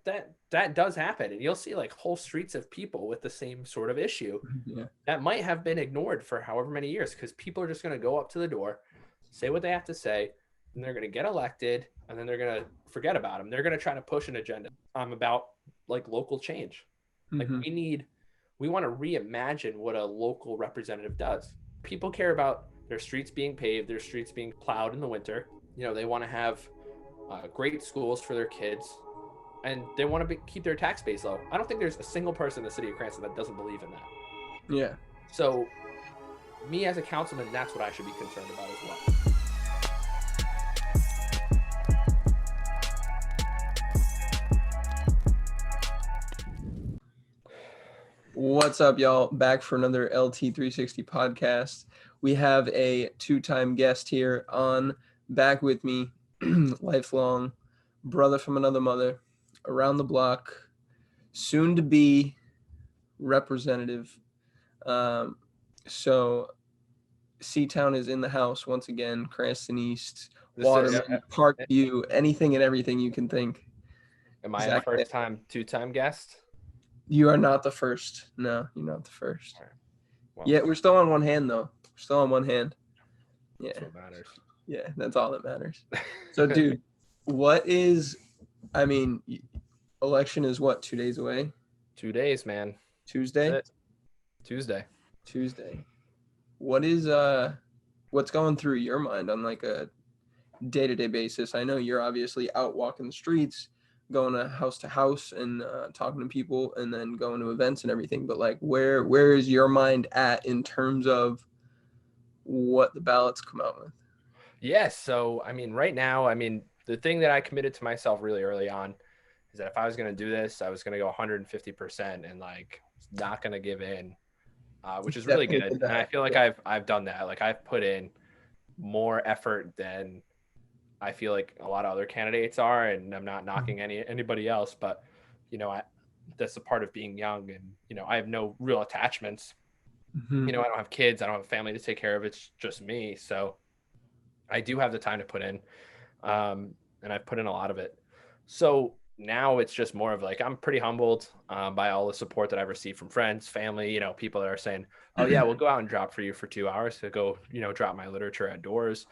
that does happen, and you'll see like whole streets of people with the same sort of issue that might have been ignored for however many years, because people are just going to go up to the door, say what they have to say, and they're going to get elected, and then they're going to forget about them. They're going to try to push an agenda about like local change. Like we want to reimagine what a local representative does. People care about their streets being paved, their streets being plowed in the winter. They want to have great schools for their kids, and they want to keep their tax base low. I don't think there's a single person in the city of Cranston that doesn't believe in that. Yeah. So me as a councilman, that's what I should be concerned about as well. What's up, y'all? Back for another LT360 podcast. We have a two-time guest here on, back with me, lifelong brother from another mother, around the block, soon to be representative. So Seatown is in the house once again. Cranston East, Waterman, Parkview, anything and everything you can think. Am I a first-time, two-time guest? You are not the first. No, you're not the first. Right. Well, yeah, we're still on one hand, though. We're still on one hand. Yeah. That's what matters. Yeah, that's all that matters. So, dude, election is what, 2 days away? 2 days, man. Tuesday? Tuesday. What's going through your mind on like a day-to-day basis? I know you're obviously out walking the streets, going to house and talking to people, and then going to events and everything. But like, where is your mind at in terms of what the ballots come out with? Yes. So, right now, the thing that I committed to myself really early on is that if I was going to do this, I was going to go 150% and like not going to give in, which is really good. And I feel like I've done that. Like I've put in more effort than I feel like a lot of other candidates are, and I'm not knocking anybody else, but that's a part of being young, and I have no real attachments. I don't have kids, I don't have a family to take care of. It's just me, so I do have the time to put in, and I've put in a lot of it. So now it's just more of like I'm pretty humbled by all the support that I've received from friends, family, people that are saying, "Oh yeah, we'll go out and drop for you for 2 hours to go, drop my literature at doors."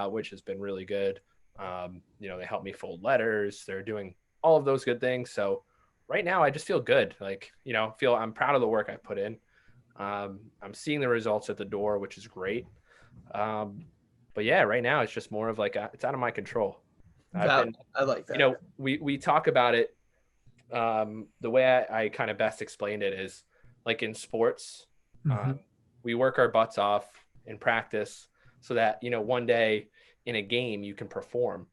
Which has been really good. They help me fold letters. They're doing all of those good things. So right now I just feel good. Like, I'm proud of the work I put in. I'm seeing the results at the door, which is great. But yeah, right now it's just more of like, it's out of my control. I like that. We talk about it. The way I kind of best explained it is like in sports, we work our butts off in practice, so that, one day in a game you can perform.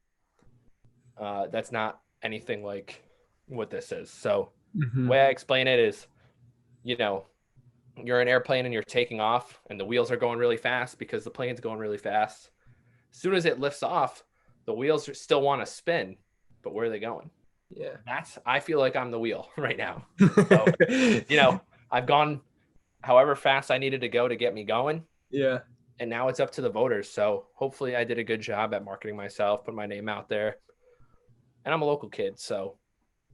That's not anything like what this is. So the way I explain it is, you're an airplane and you're taking off and the wheels are going really fast because the plane's going really fast. As soon as it lifts off, the wheels still want to spin, but where are they going? Yeah. I feel like I'm the wheel right now. So, I've gone however fast I needed to go to get me going. Yeah. And now it's up to the voters. So hopefully I did a good job at marketing myself, put my name out there. And I'm a local kid. So,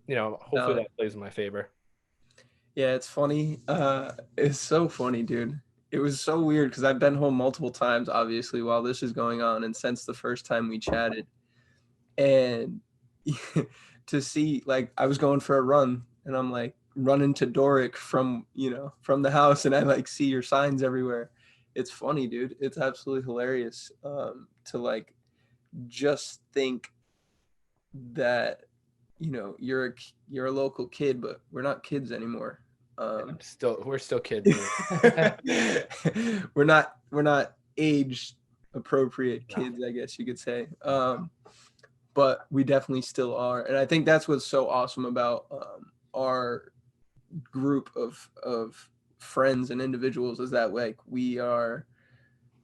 hopefully that plays in my favor. Yeah, it's funny. It's so funny, dude. It was so weird because I've been home multiple times, obviously, while this is going on. And since the first time we chatted, and to see, like, I was going for a run and I'm like running to Doric from the house, and I like see your signs everywhere. It's funny, dude. It's absolutely hilarious to like just think that you're a local kid, but we're not kids anymore. We're still kids. We're not age appropriate kids, I guess you could say. But we definitely still are, and I think that's what's so awesome about our group of friends and individuals, is that like we are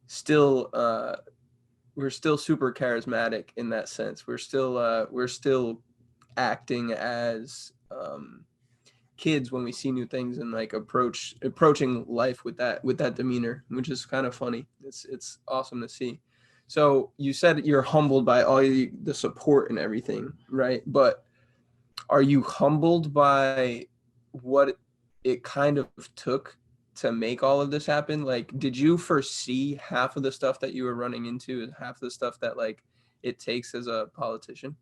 still we're still super charismatic in that sense. We're still acting as kids when we see new things, and like approaching life with that demeanor, which is kind of funny. It's awesome to see. So you said you're humbled by all the support and everything, right? But are you humbled by what it kind of took to make all of this happen? Like, did you foresee half of the stuff that you were running into and half the stuff that like it takes as a politician?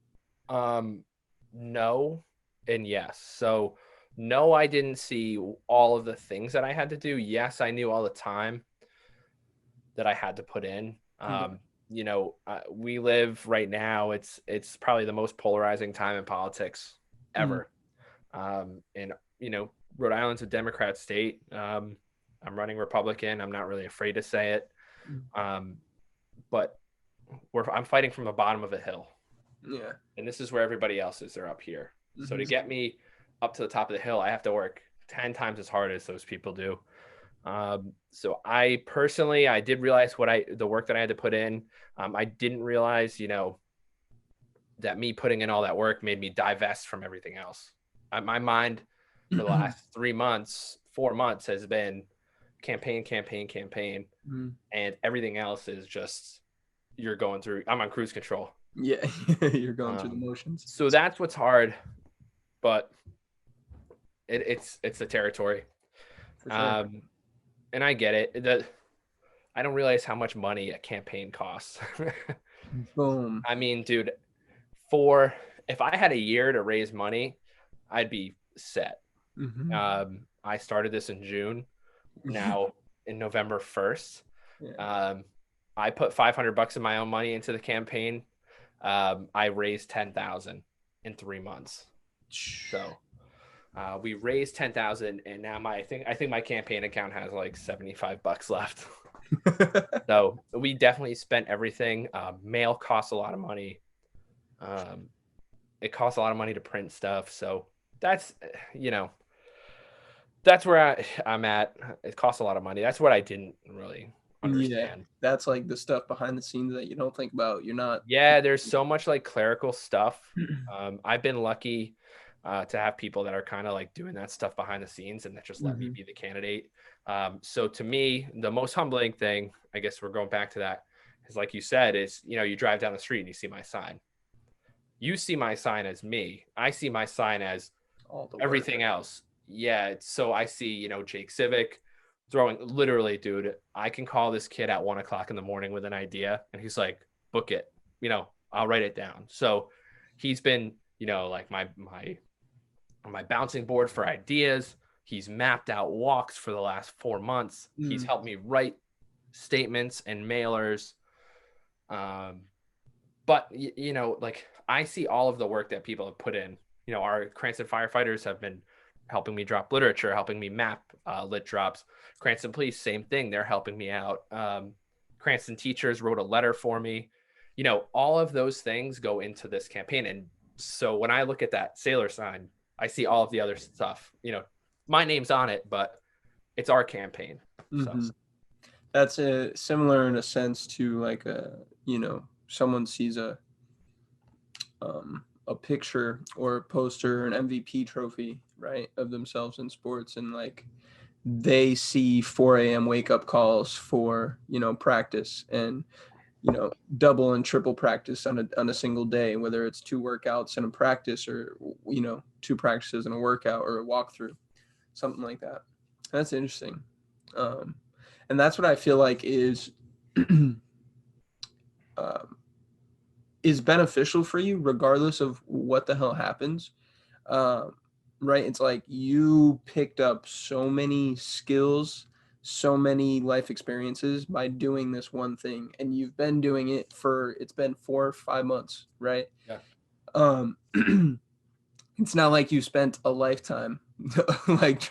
No and yes. So no, I didn't see all of the things that I had to do. Yes, I knew all the time that I had to put in. Okay. We live right now. It's probably the most polarizing time in politics Mm, ever. And Rhode Island's a Democrat state. I'm running Republican. I'm not really afraid to say it. mm, Um, but I'm fighting from the bottom of a hill, yeah. and this is where everybody else is. They're up here. So to Mhm. get me up to the top of the hill, I have to work 10 times as hard as those people do. So I personally, I did realize the work that I had to put in. I didn't realize, that me putting in all that work made me divest from everything else. My mind for the last 3 months, 4 months has been campaign, campaign, campaign, Mm, and everything else is just I'm on cruise control. yeah. You're going through the Um, motions. so that's what's hard, but it's the territory. For sure. Um, and I get it. I don't realize how much money a campaign costs. Boom. I mean, dude, for if I had a year to raise money, I'd be set. Hmm. I started this in June. Now in November 1st, Yeah. um, I put $500 of my own money into the campaign. I raised 10,000 in 3 months. So we raised 10,000, and now I think my campaign account has like $75 left. So we definitely spent everything. Mail costs a lot of money. Um, it costs a lot of money to print stuff. So that's you know that's where I'm at. It costs a lot of money. That's what I didn't really Yeah. understand. That's like the stuff behind the scenes that you don't think about. You're not. Yeah, there's so much like clerical stuff. I've been lucky to have people that are kind of like doing that stuff behind the scenes and that just let me Mhm. be the candidate. So to me, the most humbling thing, I guess we're going back to that, is like you said, is you drive down the street and you see my sign. You see my sign as me. I see my sign as All the work. everything else. Yeah. So I see, Jake Civic throwing literally, dude, I can call this kid at 1 o'clock in the morning with an idea and he's like, book it, I'll write it down. So he's been, like my bouncing board for ideas. He's mapped out walks for the last 4 months. He's Mm. helped me write statements and mailers. Um, but like I see all of the work that people have put in. Our Cranston firefighters have been helping me drop literature, helping me map lit drops. Cranston police, same thing, they're helping me out. Cranston teachers wrote a letter for me. All of those things go into this campaign. And so when I look at that Sailer sign, I see all of the other stuff. My name's on it, but it's our campaign. So Mhm. That's similar in a sense to like someone sees a picture or a poster, an MVP trophy, right, of themselves in sports, and like they see 4 a.m. wake up calls for practice and double and triple practice on a single day, whether it's 2 workouts and a practice or 2 practices and a workout or a walkthrough, something like that. That's interesting. Um, and that's what I feel like um, is beneficial for you regardless of what the hell happens. um, right? It's like you picked up so many skills, so many life experiences by doing this one thing, and you've been doing it it's been 4 or 5 months, right? yeah. um it's not like you spent a lifetime like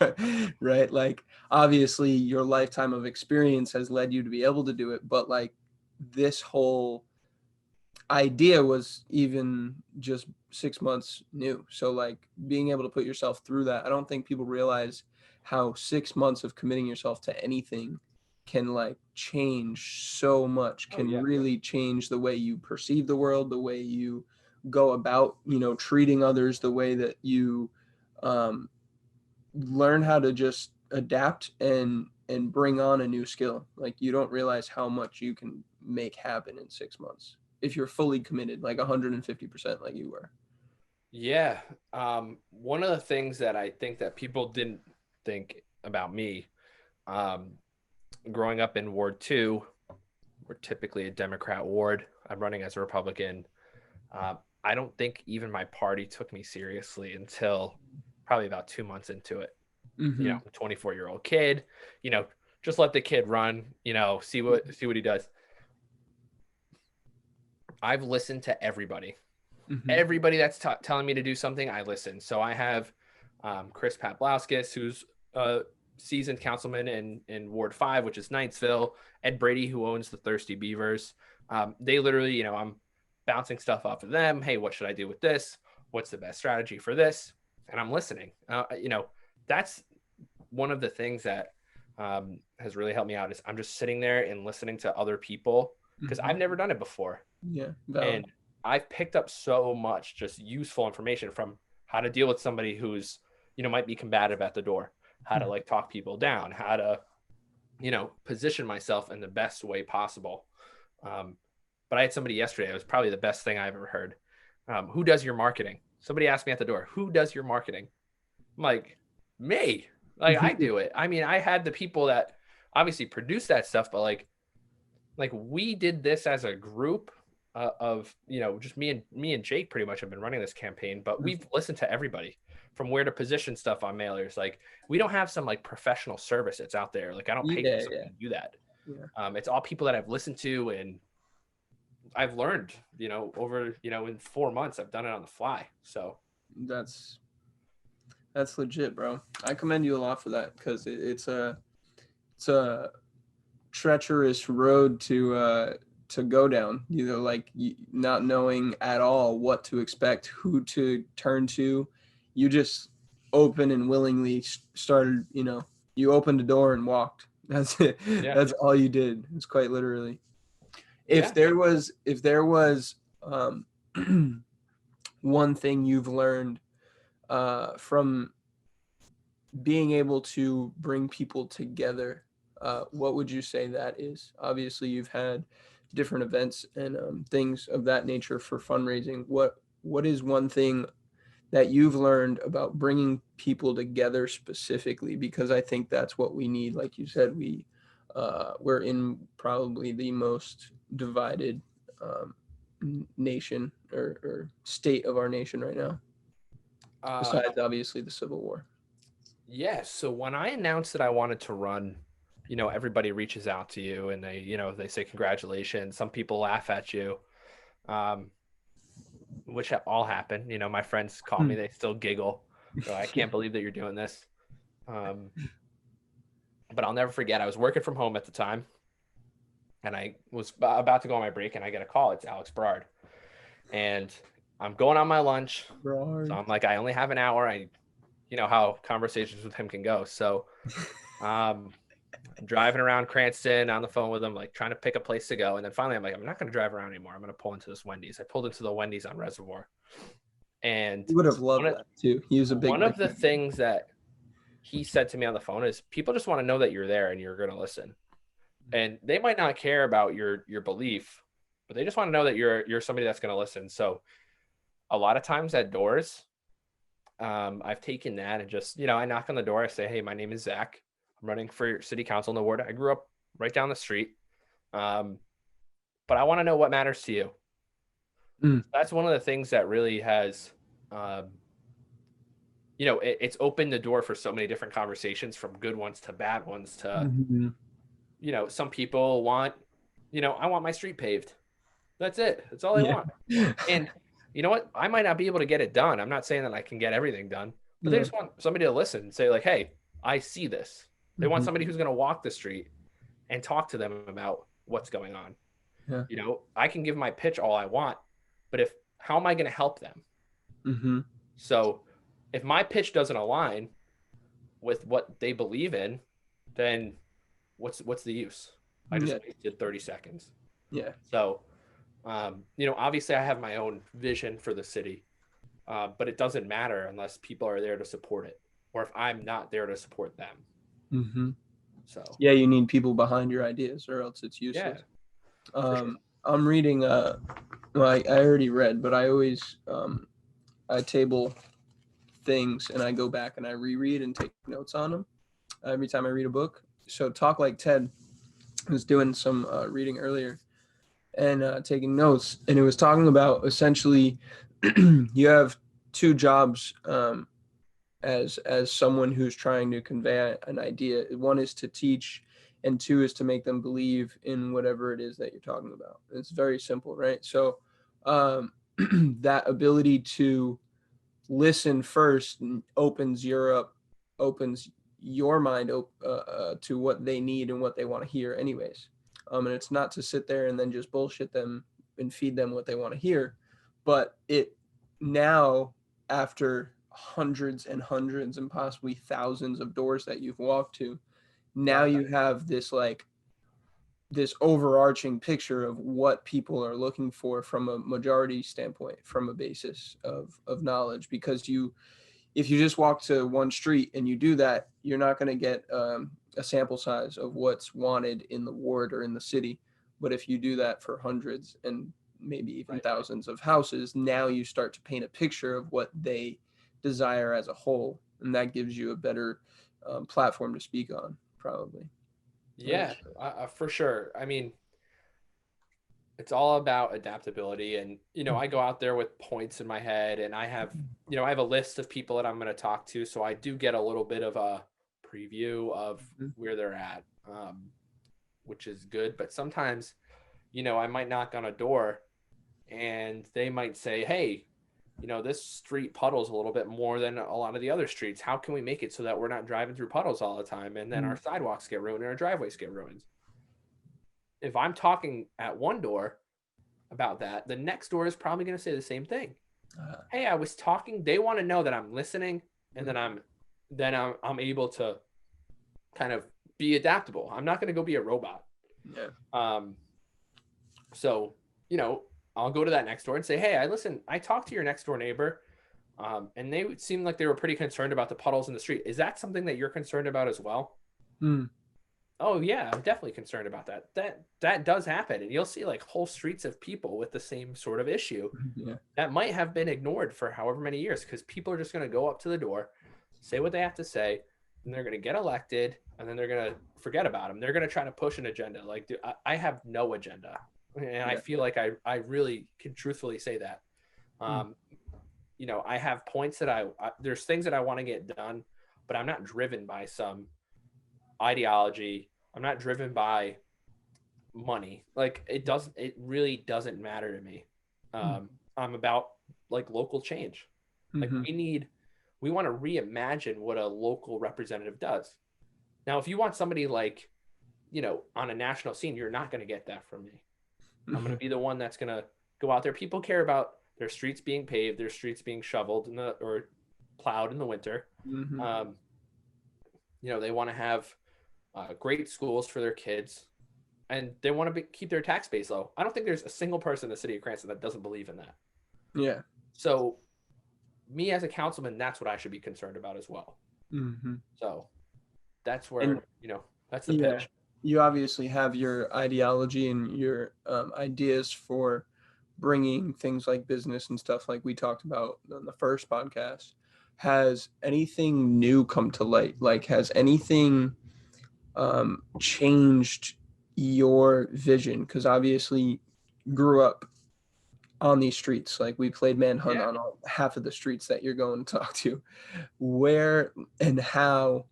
right, like obviously your lifetime of experience has led you to be able to do it, but like this whole idea was even just 6 months new. So like being able to put yourself through that, I don't think people realize how 6 months of committing yourself to anything can like change so much, Oh can yeah. really change the way you perceive the world, the way you go about, treating others, the way that you um, learn how to just adapt and bring on a new skill. Like you don't realize how much you can make happen in 6 months if you're fully committed, like 150% like you were. Yeah. One of the things that I think that people didn't think about me, um, growing up in Ward 2, we're typically a Democrat ward. I'm running as a Republican. I don't think even my party took me seriously until probably about 2 months into it. You Mm-hmm. know, 24-year-old kid, you know, just let the kid run, see what he does. I've listened to everybody. Mm-hmm. Everybody that's telling me to do something, I listen. So I have Chris Paplauskis, who's a seasoned councilman in Ward 5, which is Knightsville, Ed Brady, who owns the Thirsty Beavers. They literally, I'm bouncing stuff off of them. Hey, what should I do with this? What's the best strategy for this? And I'm listening. That's one of the things that has really helped me out is I'm just sitting there and listening to other people because Mm-hmm. I've never done it before. Yeah, valid. And I've picked up so much just useful information from how to deal with somebody who's, might be combative at the door, how to like talk people down, how to, position myself in the best way possible. But I had somebody yesterday, it was probably the best thing I've ever heard. Who does your marketing? Somebody asked me at the door, who does your marketing? I'm like, me. Like I do it. I mean, I had the people that obviously produce that stuff, but like we did this as a group of just me and Jake pretty much have been running this campaign, but we've listened to everybody from where to position stuff on mailers. Like we don't have some like professional service that's out there. Like I don't pay for somebody to do that. Yeah. It's all people that I've listened to and I've learned, over in 4 months I've done it on the fly. So That's legit, bro. I commend you a lot for that because it's a treacherous road to go down. Like not knowing at all what to expect, who to turn to. You just open and willingly started. You opened the door and walked. That's it. yeah, That's all you did. It's quite literally. yeah. If there was one thing you've learned from being able to bring people together, what would you say that is? Obviously, you've had different events and things of that nature for fundraising. What is one thing that you've learned about bringing people together specifically? Because I think that's what we need. Like you said, we're in probably the most divided nation or state of our nation right now, besides obviously the Civil War. Yeah. So when I announced that I wanted to run, everybody reaches out to you and they say congratulations. Some people laugh at you, um, which all happen. My friends call me, they still giggle. So I can't believe that you're doing this. But I'll never forget. I was working from home at the time, and I was about to go on my break, and I get a call. It's Alex Berard, and I'm going on my lunch. So I'm like, I only have an hour. You know how conversations with him can go. So I'm driving around Cranston on the phone with him, like trying to pick a place to go. And then finally I'm like, I'm not going to drive around anymore. I'm going to pull into this Wendy's. I pulled into the Wendy's on Reservoir. And He would have loved that too. He was a big one of the things that he said to me on the phone is people just want to know that you're there and you're going to listen. And they might not care about your belief, but they just want to know that you're somebody that's going to listen. So a lot of times at doors, I've taken that and just, I knock on the door. I say, hey, my name is Zach. I'm running for city council in the ward. I grew up right down the street. But I want to know what matters to you. That's one of the things that really has, it's opened the door for so many different conversations, from good ones to bad ones to, some people want, I want my street paved. That's it. That's all they want. And you know what? I might not be able to get it done. I'm not saying that I can get everything done, but they just want somebody to listen and say like, hey, I see this. They want somebody who's going to walk the street and talk to them about what's going on. Yeah. I can give my pitch all I want, but how am I going to help them? So if my pitch doesn't align with what they believe in, then what's the use? I just wasted 30 seconds. Yeah. So, obviously I have my own vision for the city, but it doesn't matter unless people are there to support it, or if I'm not there to support them. So yeah, you need people behind your ideas, or else it's useless. Sure. I'm reading. Well, I already read, but I always I table things and I go back and I reread and take notes on them every time I read a book. So Talk Like Ted was doing some reading earlier and taking notes, and it was talking about essentially you have two jobs as someone who's trying to convey an idea. One is to teach, and two is to make them believe in whatever it is that you're talking about. It's very simple, right? So that ability to listen first opens your mind to what they need and what they want to hear anyways. And it's not to sit there and then just bullshit them and feed them what they want to hear, but it now, after hundreds and hundreds and possibly thousands of doors that you've walked to, now you have this overarching picture of what people are looking for from a majority standpoint, from a basis of knowledge. Because if you just walk to one street and you do that, you're not going to get a sample size of what's wanted in the ward or in the city. But if you do that for hundreds and maybe even thousands of houses, now you start to paint a picture of what they desire as a whole. And that gives you a better platform to speak on, probably. Yeah, for sure. I mean, it's all about adaptability. And, I go out there with points in my head, and I have a list of people that I'm going to talk to. So I do get a little bit of a preview of where they're at, which is good. But sometimes, I might knock on a door and they might say, hey, this street puddles a little bit more than a lot of the other streets. How can we make it so that we're not driving through puddles all the time? And then our sidewalks get ruined and our driveways get ruined. If I'm talking at one door about that, the next door is probably going to say the same thing. Hey, I was talking. They want to know that I'm listening, and then I'm able to kind of be adaptable. I'm not going to go be a robot. Yeah. So, I'll go to that next door and say, hey, I talked to your next door neighbor, and they seemed like they were pretty concerned about the puddles in the street. Is that something that you're concerned about as well? Oh yeah, I'm definitely concerned about that. That does happen. And you'll see like whole streets of people with the same sort of issue that might have been ignored for however many years, because people are just going to go up to the door, say what they have to say, and they're going to get elected, and then they're going to forget about them. They're going to try to push an agenda. Like, dude, I have no agenda. And I feel like I really can truthfully say that. I have points that there's things that I want to get done, but I'm not driven by some ideology. I'm not driven by money. Like, it really doesn't matter to me. I'm about like local change. Like we want to reimagine what a local representative does. Now, if you want somebody like, on a national scene, you're not going to get that from me. I'm going to be the one that's going to go out there. People care about their streets being paved, their streets being shoveled or plowed in the winter. They want to have great schools for their kids, and they want to keep their tax base low. I don't think there's a single person in the city of Cranston that doesn't believe in that. Yeah. So me as a councilman, that's what I should be concerned about as well. So that's where, that's the pitch. You obviously have your ideology and your ideas for bringing things like business and stuff like we talked about on the first podcast. Has anything new come to light? Like, has anything changed your vision? Because obviously grew up on these streets. Like, we played manhunt on half of the streets that you're going to talk to. Where and how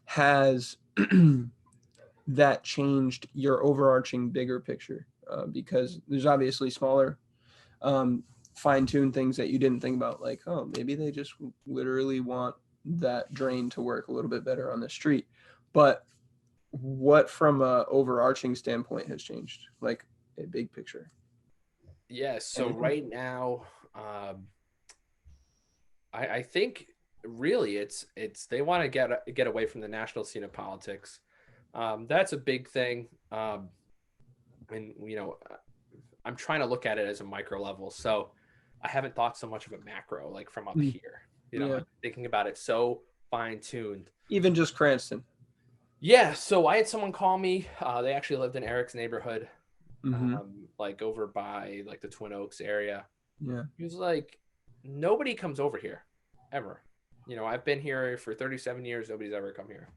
has that changed your overarching bigger picture? Because there's obviously smaller fine-tuned things that you didn't think about, like, oh, maybe they just literally want that drain to work a little bit better on the street. But what from a overarching standpoint has changed, like a big picture? So right now, I think really it's they want to get away from the national scene of politics. That's a big thing. And I'm trying to look at it as a micro level. So I haven't thought so much of a macro, like from up here, I'm thinking about it so fine tuned. Even just Cranston. Yeah. So I had someone call me, they actually lived in Eric's neighborhood, like over by like the Twin Oaks area. Yeah. He was like, nobody comes over here ever. I've been here for 37 years. Nobody's ever come here.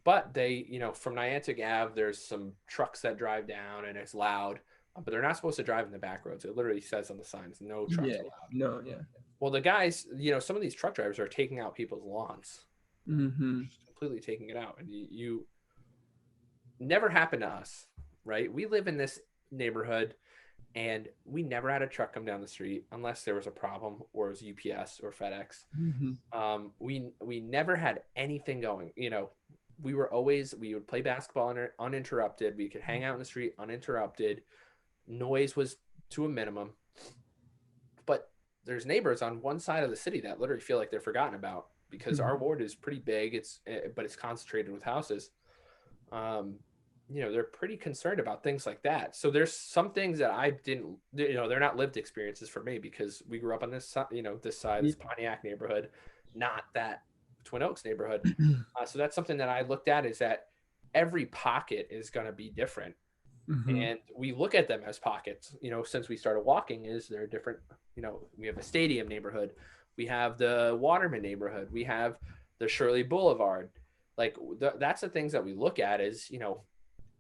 But they, from Niantic Ave, there's some trucks that drive down and it's loud, but they're not supposed to drive in the back roads. It literally says on the signs, no trucks allowed. No, yeah. Well, the guys, some of these truck drivers are taking out people's lawns, just completely taking it out. And you never happened to us, right? We live in this neighborhood and we never had a truck come down the street unless there was a problem or it was UPS or FedEx. We never had anything going. We would play basketball uninterrupted. We could hang out in the street uninterrupted. Noise was to a minimum. But there's neighbors on one side of the city that literally feel like they're forgotten about because our ward is pretty big. But it's concentrated with houses. They're pretty concerned about things like that. So there's some things that I didn't, they're not lived experiences for me because we grew up on this side, this Pontiac neighborhood, not that Twin Oaks neighborhood. So that's something that I looked at is that every pocket is going to be different. And we look at them as pockets, since we started walking they're different. We have a stadium neighborhood. We have the Waterman neighborhood. We have the Shirley Boulevard. Like that's the things that we look at is,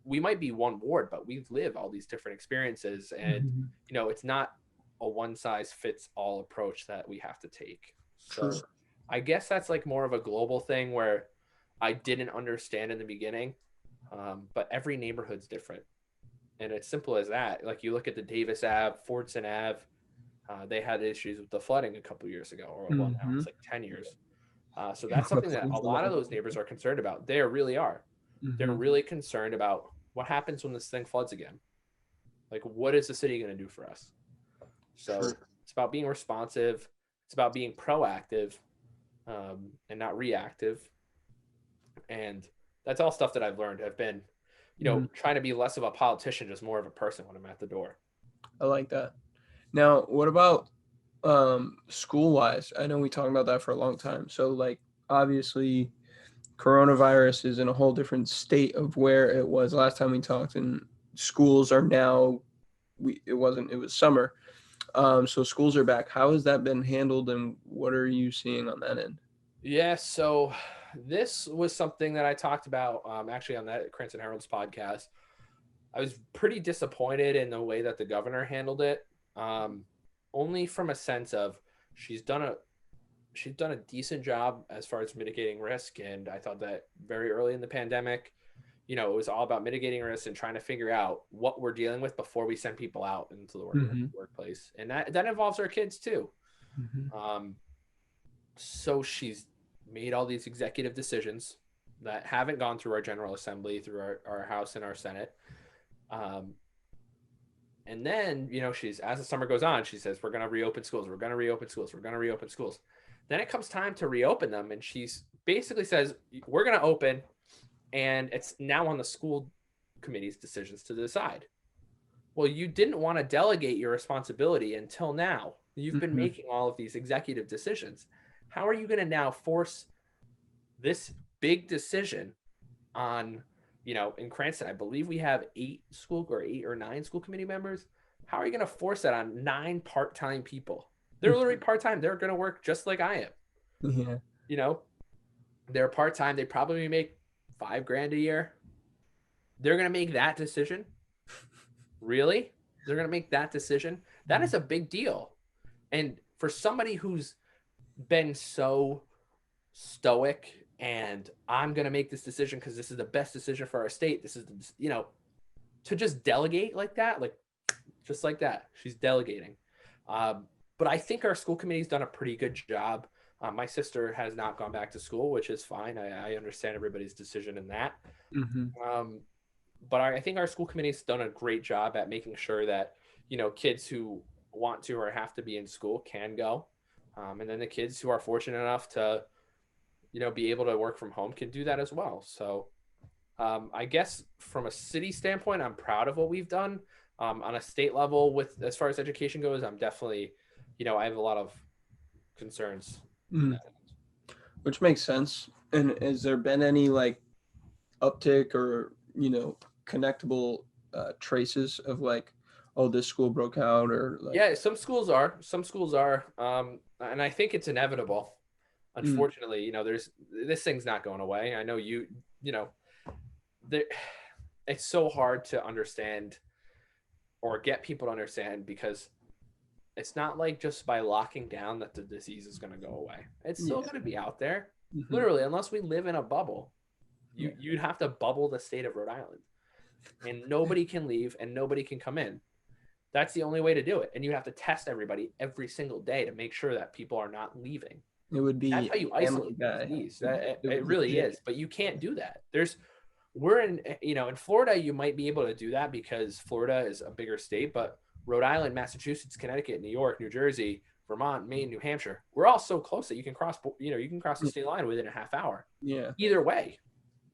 we might be one ward, but we live all these different experiences. And, it's not a one size fits all approach that we have to take. So I guess that's like more of a global thing where I didn't understand in the beginning. But every neighborhood's different. And it's simple as that. Like you look at the Davis Ave, Fordson Ave, they had issues with the flooding a couple years ago, or well, now it's like 10 years. So that's something that a lot of those neighbors are concerned about. They really are. They're really concerned about what happens when this thing floods again. Like, what is the city going to do for us? So it's about being responsive. It's about being proactive and not reactive. And that's all stuff that I've learned. I've been, trying to be less of a politician, just more of a person when I'm at the door. I like that. Now, what about school-wise? I know we talked about that for a long time. So, like, obviously, coronavirus is in a whole different state of where it was last time we talked, and schools are now, it was summer. So schools are back. How has that been handled and what are you seeing on that end? Yeah, so this was something that I talked about actually on that Cranston Herald's podcast. I was pretty disappointed in the way that the governor handled it, only from a sense of she's done a decent job as far as mitigating risk. And I thought that very early in the pandemic, it was all about mitigating risk and trying to figure out what we're dealing with before we send people out into the workplace. And that involves our kids too. So she's made all these executive decisions that haven't gone through our General Assembly, through our House and our Senate. And then, she's, as the summer goes on, she says, we're going to reopen schools. We're going to reopen schools. We're going to reopen schools. Then it comes time to reopen them. And she's basically says, we're going to open. And it's now on the school committee's decisions to decide. Well, you didn't want to delegate your responsibility until now. You've been making all of these executive decisions. How are you going to now force this big decision on, in Cranston, I believe we have 8 or 9 school committee members. How are you going to force that on 9 part-time people? They're literally part-time. They're going to work just like I am. Yeah. They're part-time. They probably make $5,000 a year. They're going to make that decision. Really? They're going to make that decision. That is a big deal. And for somebody who's been so stoic and I'm going to make this decision because this is the best decision for our state. This is, to just delegate like that, like just like that, she's delegating. But I think our school committee's done a pretty good job. My sister has not gone back to school, which is fine. I understand everybody's decision in that. But I think our school committee's done a great job at making sure that, kids who want to or have to be in school can go. And then the kids who are fortunate enough to, be able to work from home can do that as well. So I guess from a city standpoint, I'm proud of what we've done. On a state level with, as far as education goes, I'm definitely, I have a lot of concerns. Which makes sense. And has there been any like uptick or, connectable traces of like, oh, this school broke out, or like, Yeah, some schools are, and I think it's inevitable. Unfortunately, there's this thing's not going away. I know you know, there, it's so hard to understand or get people to understand because it's not like just by locking down that the disease is going to go away. It's still going to be out there, literally, unless we live in a bubble. You'd have to bubble the state of Rhode Island, and nobody can leave and nobody can come in. That's the only way to do it, and you have to test everybody every single day to make sure that people are not leaving. It would be that's how you isolate the disease. It really is, but you can't do that. We're in Florida, you might be able to do that because Florida is a bigger state, but Rhode Island, Massachusetts, Connecticut, New York, New Jersey, Vermont, Maine, New Hampshire, we're all so close that you can cross the state line within a half hour. Yeah. Either way,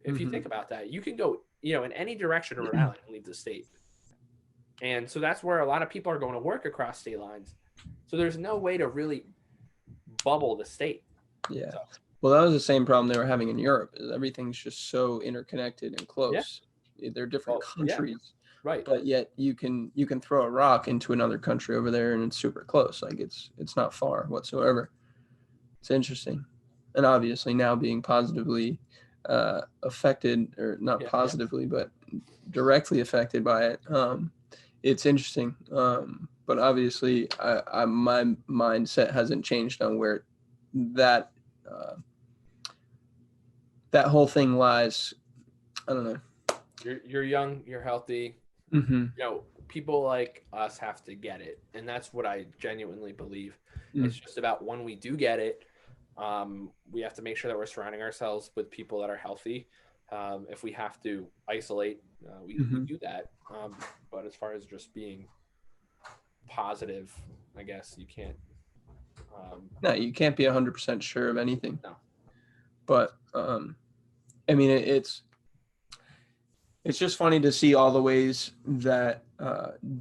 if you think about that, you can go, in any direction of Rhode Island and leave the state. And so that's where a lot of people are going to work across state lines. So there's no way to really bubble the state. Yeah. So. Well, that was the same problem they were having in Europe. Everything's just so interconnected and close. Yeah. They're different countries. Yeah. Right. But yet you can throw a rock into another country over there and it's super close. Like it's not far whatsoever. It's interesting. And obviously now being positively affected, or not positively, but directly affected by it. It's interesting. But obviously my mindset hasn't changed on where that whole thing lies. I don't know. You're young, you're healthy. People like us have to get it, and that's what I genuinely believe. It's just about when we do get it, we have to make sure that we're surrounding ourselves with people that are healthy. If we have to isolate, we do that. But as far as just being positive, I guess you can't. No, you can't be 100% sure of anything. No. But I mean, it's just funny to see all the ways that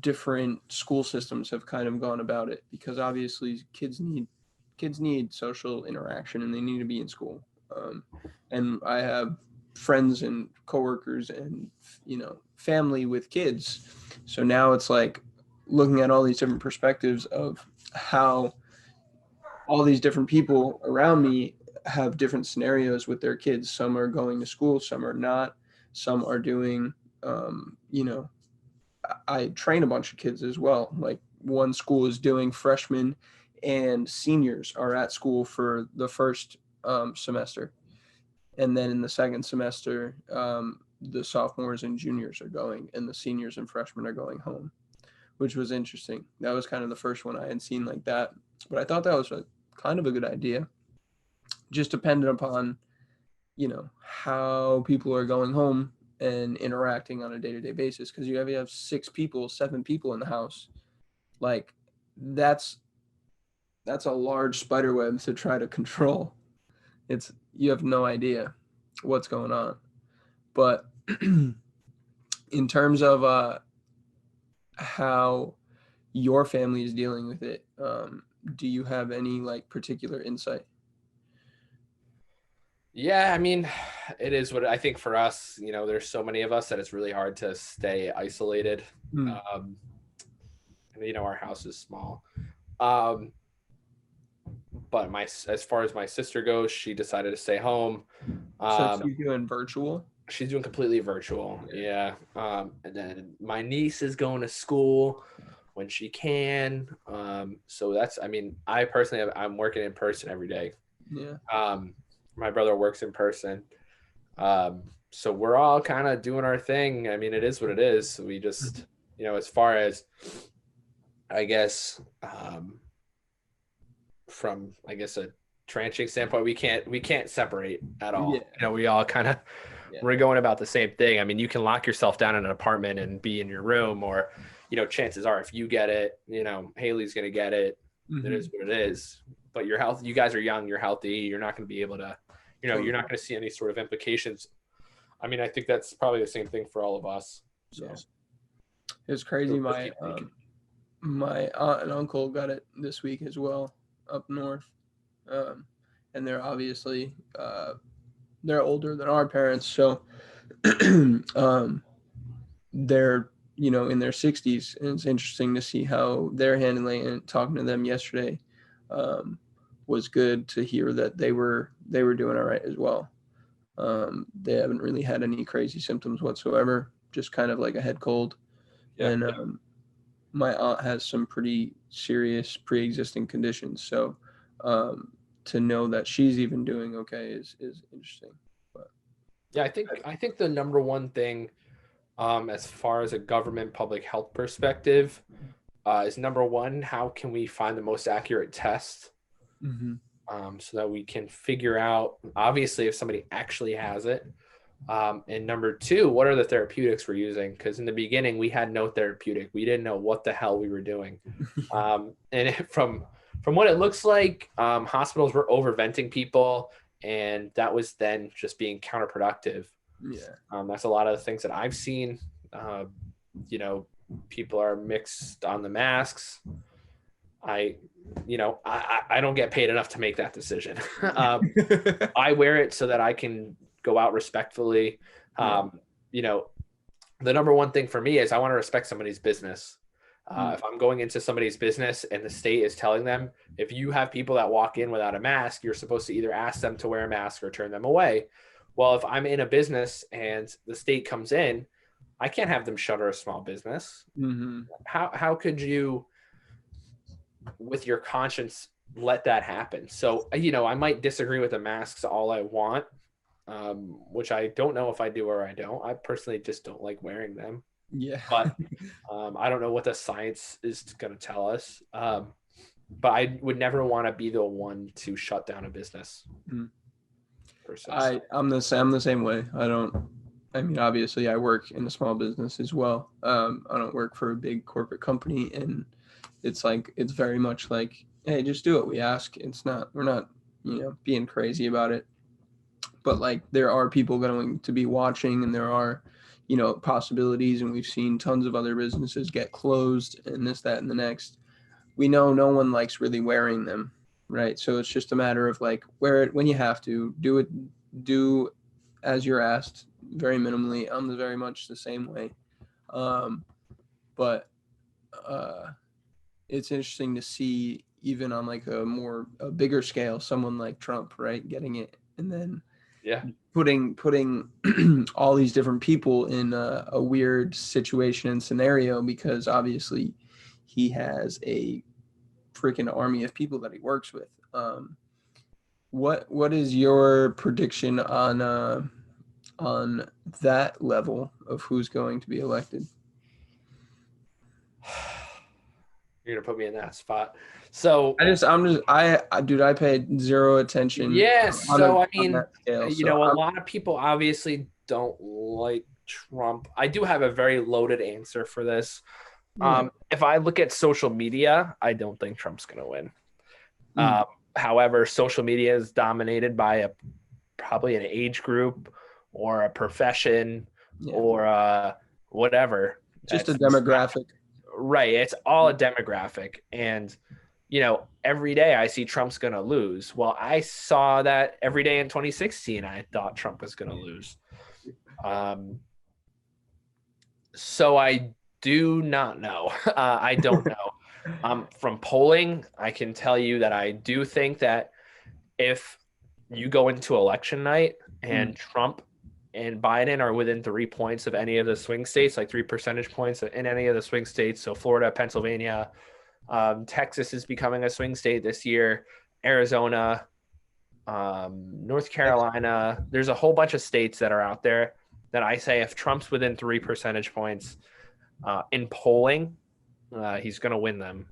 different school systems have kind of gone about it, because obviously kids need social interaction and they need to be in school. And I have friends and coworkers and family with kids, so now it's like looking at all these different perspectives of how all these different people around me have different scenarios with their kids. Some are going to school, some are not, some are doing I train a bunch of kids as well. Like one school is doing freshmen and seniors are at school for the first semester, and then in the second semester the sophomores and juniors are going, and the seniors and freshmen are going home, which was interesting. That was kind of the first one I had seen like that, but I thought that was kind of a good idea, just dependent upon how people are going home and interacting on a day-to-day basis, because you have 6 people, 7 people in the house. Like that's a large spider web to try to control. You have no idea what's going on. But in terms of how your family is dealing with it, do you have any particular insight? Yeah, I mean, it is what I think for us, there's so many of us that it's really hard to stay isolated. Our house is small. But as far as my sister goes, she decided to stay home. So she's doing virtual? She's doing completely virtual. Yeah. And then my niece is going to school when she can. So I personally I'm working in person every day. Yeah. My brother works in person. So we're all kind of doing our thing. I mean, it is what it is. We just, as far as, I guess, from, I guess, a tranching standpoint, we can't separate at all. Yeah. We all kind of, we're going about the same thing. I mean, you can lock yourself down in an apartment and be in your room, or, chances are if you get it, Haley's going to get it. It is what it is. But you're healthy. You guys are young. You're healthy. You're not going to be able to, you're not going to see any sort of implications. I mean, I think that's probably the same thing for all of us. So it was crazy. My aunt and uncle got it this week as well up north, and they're obviously they're older than our parents, so they're in their 60s, and it's interesting to see how they're handling it. And talking to them yesterday was good to hear that they were doing all right as well. They haven't really had any crazy symptoms whatsoever, just kind of like a head cold. Yeah. And my aunt has some pretty serious pre-existing conditions, so to know that she's even doing okay is interesting. But Yeah, I think the number one thing, as far as a government public health perspective, is number one, how can we find the most accurate test, so that we can figure out, obviously, if somebody actually has it. And number two, what are the therapeutics we're using? Because in the beginning, we had no therapeutic. We didn't know what the hell we were doing. From what it looks like, hospitals were overventing people, and that was then just being counterproductive. Yeah. That's a lot of the things that I've seen. People are mixed on the masks. I don't get paid enough to make that decision. I wear it so that I can go out respectfully. The number one thing for me is I want to respect somebody's business. If I'm going into somebody's business and the state is telling them, if you have people that walk in without a mask, you're supposed to either ask them to wear a mask or turn them away. Well, if I'm in a business and the state comes in, I can't have them shutter a small business. How could you, with your conscience, let that happen? So, I might disagree with the masks all I want, which I don't know if I do or I don't. I personally just don't like wearing them. Yeah. But I don't know what the science is going to tell us. But I would never want to be the one to shut down a business. I'm the same way. Obviously I work in a small business as well. I don't work for a big corporate company, and it's very much like, hey, just do what we ask. We're not, being crazy about it. But like, there are people going to be watching, and there are, possibilities, and we've seen tons of other businesses get closed and this, that, and the next. We know no one likes really wearing them, right? So it's just a matter of like, wear it when you have to, do as you're asked, very minimally. I'm very much the same way. But it's interesting to see, even on like a bigger scale, someone like Trump, right, getting it, and then putting all these different people in a weird situation and scenario, because obviously he has a freaking army of people that he works with. What is your prediction on that level of who's going to be elected? You're gonna put me in that spot. So I paid zero attention. Yeah. So I mean, scale, a lot of people obviously don't like Trump. I do have a very loaded answer for this. If I look at social media, I don't think Trump's gonna win. However, social media is dominated by probably an age group or a profession or whatever. Just a demographic. Right. It's all a demographic. And, every day I see Trump's going to lose. Well, I saw that every day in 2016. I thought Trump was going to lose. So I do not know. I don't know. From polling, I can tell you that I do think that if you go into election night and Trump and Biden are within 3 points of any of the swing states, like 3 percentage points in any of the swing states. So Florida, Pennsylvania, Texas is becoming a swing state this year, Arizona, North Carolina. There's a whole bunch of states that are out there that I say if Trump's within 3 percentage points in polling, he's going to win them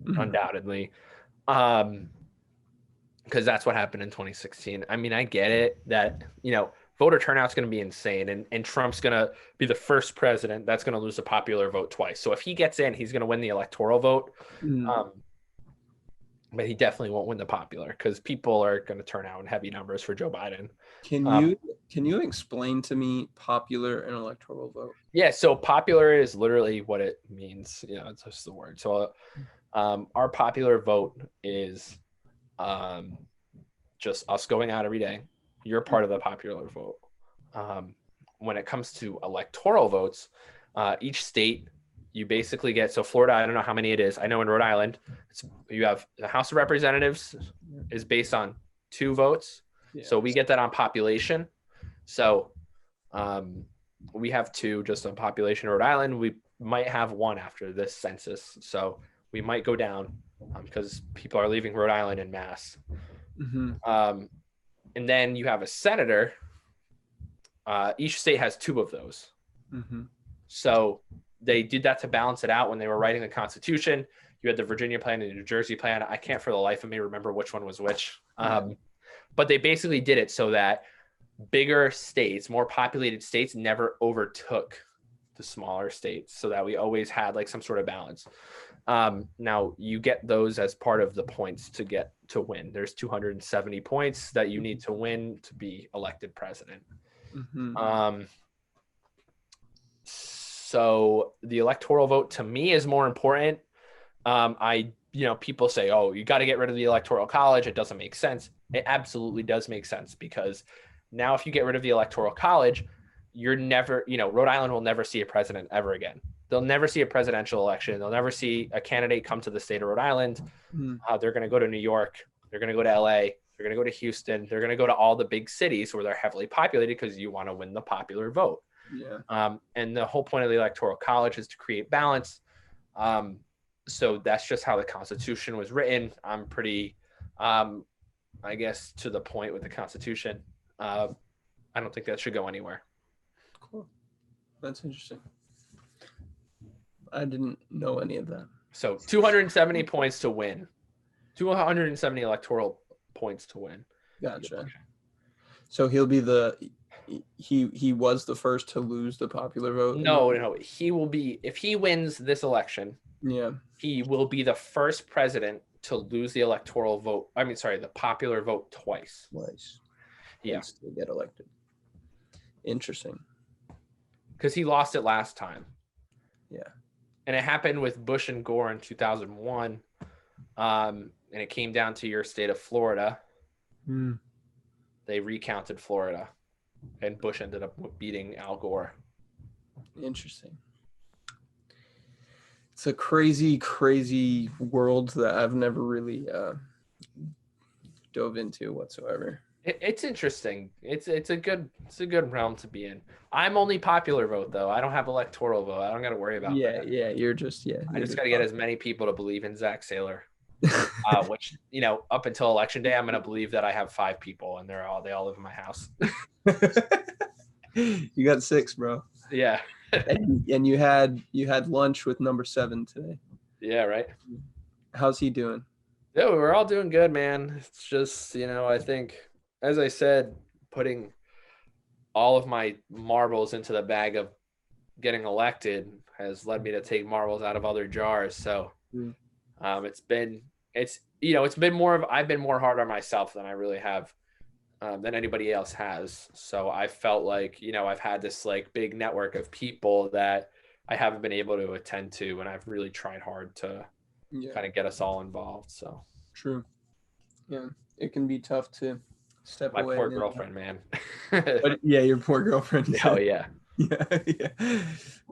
undoubtedly. Because that's what happened in 2016. I mean, I get it that, voter turnout's going to be insane, and Trump's going to be the first president that's going to lose the popular vote twice. So if he gets in, he's going to win the electoral vote. But he definitely won't win the popular, because people are going to turn out in heavy numbers for Joe Biden. Can you explain to me popular and electoral vote? Yeah, so popular is literally what it means. It's just the word. So our popular vote is just us going out every day. You're part of the popular vote. When it comes to electoral votes, Each state, you basically get, so Florida, I don't know how many it is. I know in Rhode Island, you have the House of Representatives is based on 2 votes. Yeah. So we get that on population. So we have 2 just on population in Rhode Island. We might have 1 after this census. So we might go down because people are leaving Rhode Island en masse. And then you have a senator. Each state has 2 of those. So they did that to balance it out when they were writing the Constitution. You had the Virginia plan and the New Jersey plan. I can't for the life of me remember which one was which. But they basically did it so that bigger states, more populated states, never overtook the smaller states, so that we always had like some sort of balance. Now you get those as part of the points to get to win. There's 270 points that you need to win to be elected president. So the electoral vote to me is more important. People say, oh, you got to get rid of the electoral college. It doesn't make sense. It absolutely does make sense, because now if you get rid of the electoral college, you're never, Rhode Island will never see a president ever again. They'll never see a presidential election. They'll never see a candidate come to the state of Rhode Island. They're going to go to New York. They're going to go to LA. They're going to go to Houston. They're going to go to all the big cities where they're heavily populated, because you want to win the popular vote. And the whole point of the electoral college is to create balance. So that's just how the Constitution was written. I'm pretty, I guess, to the point with the Constitution. I don't think that should go anywhere. Cool. That's interesting. I didn't know any of that. So 270 points to win. 270 electoral points to win. Gotcha. So he'll be he was the first to lose the popular vote? No. He will be, if he wins this election, he will be the first president to lose the electoral vote. The popular vote twice. Yeah. To get elected. Interesting. Because he lost it last time. Yeah. And it happened with Bush and Gore in 2001. And it came down to your state of Florida. They recounted Florida, and Bush ended up beating Al Gore. Interesting. It's a crazy, crazy world that I've never really dove into whatsoever. It's interesting. It's a good realm to be in. I'm only popular vote though. I don't have electoral vote. I don't got to worry about that. You're just I just got to get as many people to believe in Zac Sailer. Which, up until election day, I'm going to believe that I have 5 people and they all live in my house. You got 6, bro. Yeah. and you had lunch with number 7 today. Yeah. Right. How's he doing? Yeah, we're all doing good, man. It's just, I think, as I said, putting all of my marbles into the bag of getting elected has led me to take marbles out of other jars. So, I've been more hard on myself than I really have, than anybody else has. So I felt like, I've had this like big network of people that I haven't been able to attend to, and I've really tried hard to kind of get us all involved. So true. Yeah. It can be tough to step away. My poor girlfriend, man. But your poor girlfriend. Oh yeah. Yeah.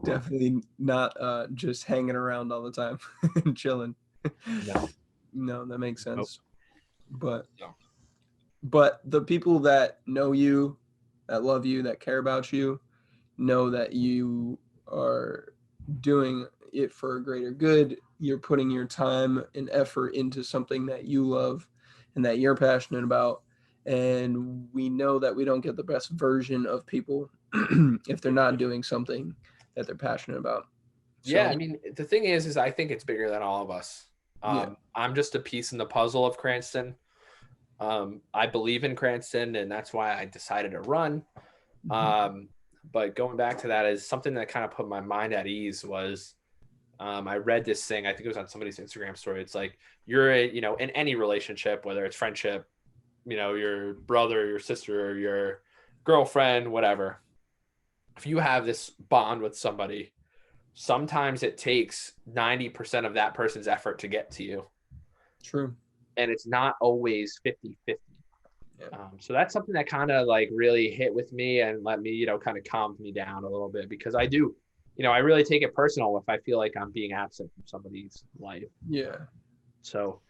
Definitely not just hanging around all the time and chilling. No, that makes sense. Nope. But the people that know you, that love you, that care about you, know that you are doing it for a greater good. You're putting your time and effort into something that you love and that you're passionate about. And we know that we don't get the best version of people if they're not doing something that they're passionate about. So, yeah, the thing is I think it's bigger than all of us. I'm just a piece in the puzzle of Cranston. I believe in Cranston, and that's why I decided to run. But going back to that is something that kind of put my mind at ease was I read this thing, I think it was on somebody's Instagram story. It's like you're in any relationship, whether it's friendship, your brother, your sister, your girlfriend, whatever. If you have this bond with somebody, sometimes it takes 90% of that person's effort to get to you. True. And it's not always 50-50. Yeah. So that's something that kind of like really hit with me and let me, kind of calmed me down a little bit, because I do I really take it personal if I feel like I'm being absent from somebody's life. Yeah. So,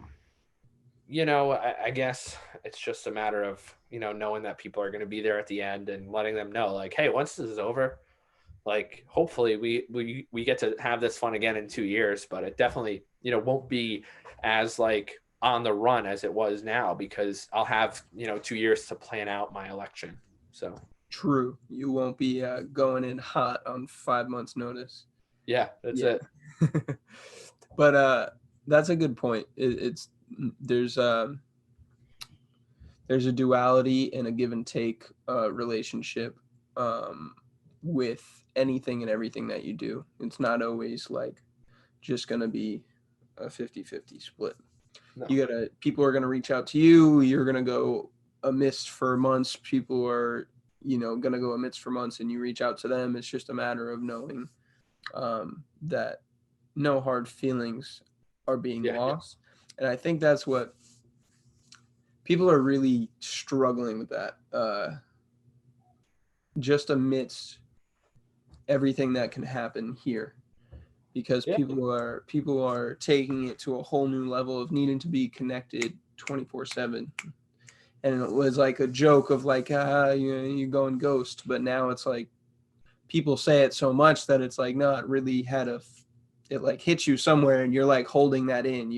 I guess it's just a matter of, knowing that people are going to be there at the end and letting them know, like, hey, once this is over, like, hopefully we get to have this fun again in 2 years, but it definitely, won't be as like on the run as it was now, because I'll have, 2 years to plan out my election. So True. You won't be going in hot on 5 months notice. yeah, that's it. But that's a good point. There's a duality and a give and take relationship with anything and everything that you do. It's not always like just going to be a 50-50 split. No. People are going to reach out to you. You're going to go amidst for months. People are, going to go amidst for months, and you reach out to them. It's just a matter of knowing that no hard feelings are being lost. And I think that's what people are really struggling with, that just amidst everything that can happen here, because people are taking it to a whole new level of needing to be connected 24/7. And it was like a joke of like, you go and ghost, but now it's like people say it so much that it's like, no, it really it like hits you somewhere, and you're like holding that in.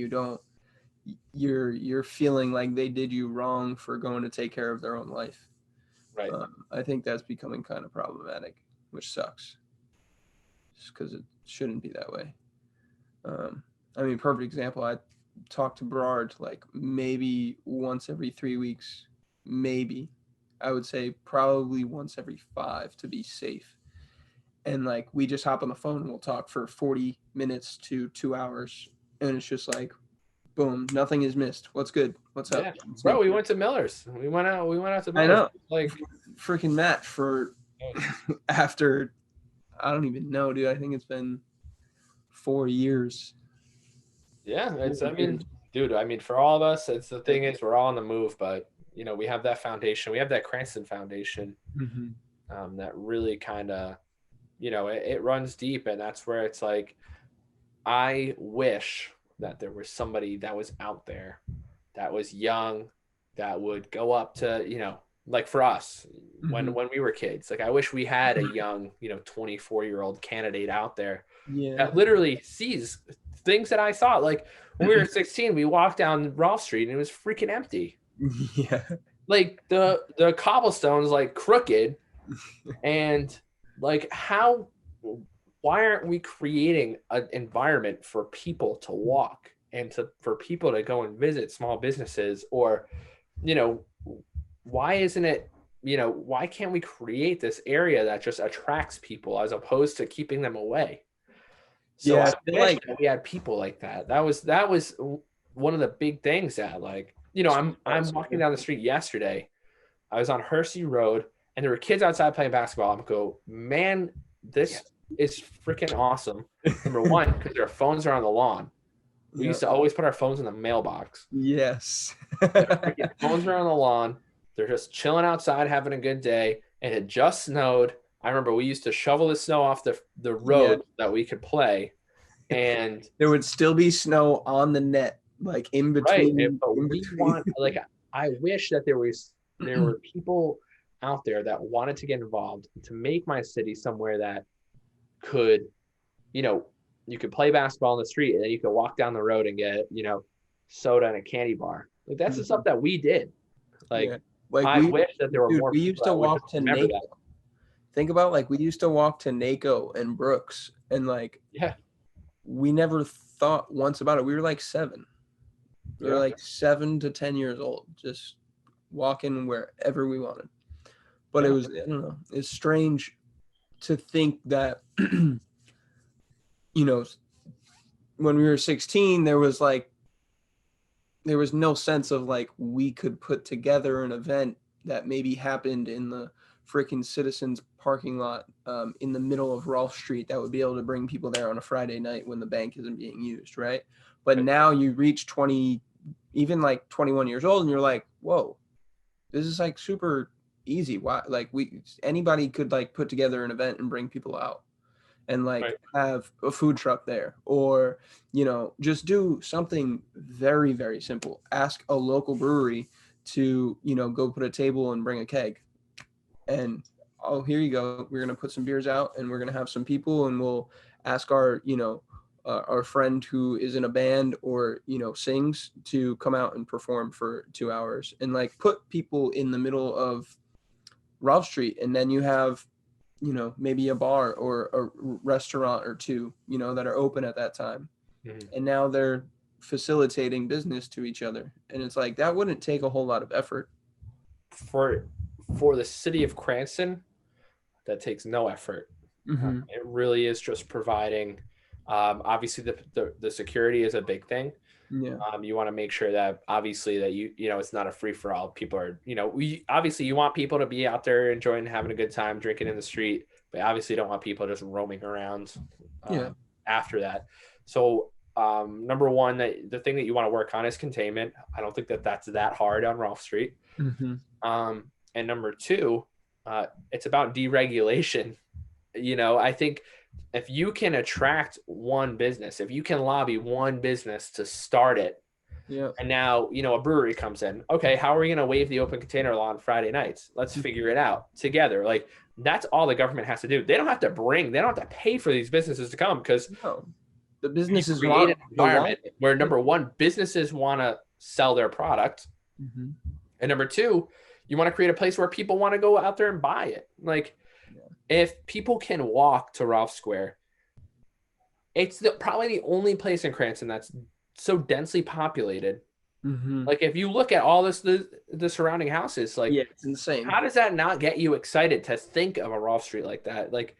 You're feeling like they did you wrong for going to take care of their own life. Right. I think that's becoming kind of problematic, which sucks, just because it shouldn't be that way. Perfect example. I talk to Berard like maybe once every 3 weeks, maybe. I would say probably once every 5 to be safe. And like we just hop on the phone and we'll talk for 40 minutes to 2 hours, and it's just like, boom, nothing is missed. What's good? What's up? Bro, we went to Miller's. We went out to Miller's. I know. Like freaking Matt for after, I don't even know, dude. I think it's been 4 years. Yeah, dude, for all of us, it's the thing is we're all on the move, but we have that foundation. We have that Cranston foundation that really kind of, it runs deep, and that's where it's like, I wish that there was somebody that was out there that was young, that would go up to, like for us when we were kids. Like I wish we had a young, 24-year-old candidate out there that literally sees things that I saw. Like when we were 16, we walked down Rolfe Street and it was freaking empty. Yeah. Like the cobblestone's like crooked, and like why aren't we creating an environment for people to walk and for people to go and visit small businesses? Or, why isn't it, why can't we create this area that just attracts people as opposed to keeping them away? So I feel like we had people like that. That was one of the big things that, like, I'm walking down the street yesterday. I was on Hersey Road and there were kids outside playing basketball. I'm go, man, this is freaking awesome. Number one, because their phones are on the lawn. We used to always put our phones in the mailbox. Yes. Their phones are on the lawn. They're just chilling outside, having a good day. And it just snowed. I remember we used to shovel the snow off the road that we could play. And there would still be snow on the net, like in between. Right. But I wish that there were people out there that wanted to get involved to make my city somewhere that could, you could play basketball in the street and then you could walk down the road and get, soda and a candy bar. Like that's the stuff that we did. Like I wish that there were more. We used to walk to NACO. Think about like we used to walk to NACO and Brooks, and like we never thought once about it. We were like 7. We were like 7 to 10 years old, just walking wherever we wanted. But it was, I don't know, it's strange to think that, when we were 16, there was no sense of like we could put together an event that maybe happened in the freaking Citizens parking lot in the middle of Rolfe Street that would be able to bring people there on a Friday night when the bank isn't being used, right? But now you reach 20, even like 21 years old, and you're like, whoa, this is like super easy. Why? Like anybody could like put together an event and bring people out. and like Right. have a food truck there, or just do something very, very simple. Ask a local brewery to go put a table and bring a keg, and oh, here you go, we're going to put some beers out and we're going to have some people, and we'll ask our friend who is in a band or sings to come out and perform for 2 hours, and like put people in the middle of Ralph Street, and then you have maybe a bar or a restaurant or two that are open at that time, and now they're facilitating business to each other, and it's like that wouldn't take a whole lot of effort. For the city of Cranston, that takes no effort. Mm-hmm. It really is just providing. Obviously, the security is a big thing. Yeah. You want to make sure that obviously that it's not a free for all. People are you want people to be out there enjoying, having a good time, drinking in the street, but obviously don't want people just roaming around. After that, so number one, the thing that you want to work on is containment. I don't think that's that hard on Rolfe Street. Mm-hmm. And number two, it's about deregulation. I think if you can attract one business, if you can lobby one business to start it, and now a brewery comes in, okay, how are we going to waive the open container law on Friday nights? Let's figure it out together. Like, that's all the government has to do. They don't have to pay for these businesses to come, because the businesses create an environment where, number one, businesses want to sell their product, and number two, you want to create a place where people want to go out there and buy it. Like, if people can walk to Ralph Square, it's probably the only place in Cranston that's so densely populated. Like, if you look at all the surrounding houses, like, it's insane. How does that not get you excited to think of a Ralph Street like that? Like,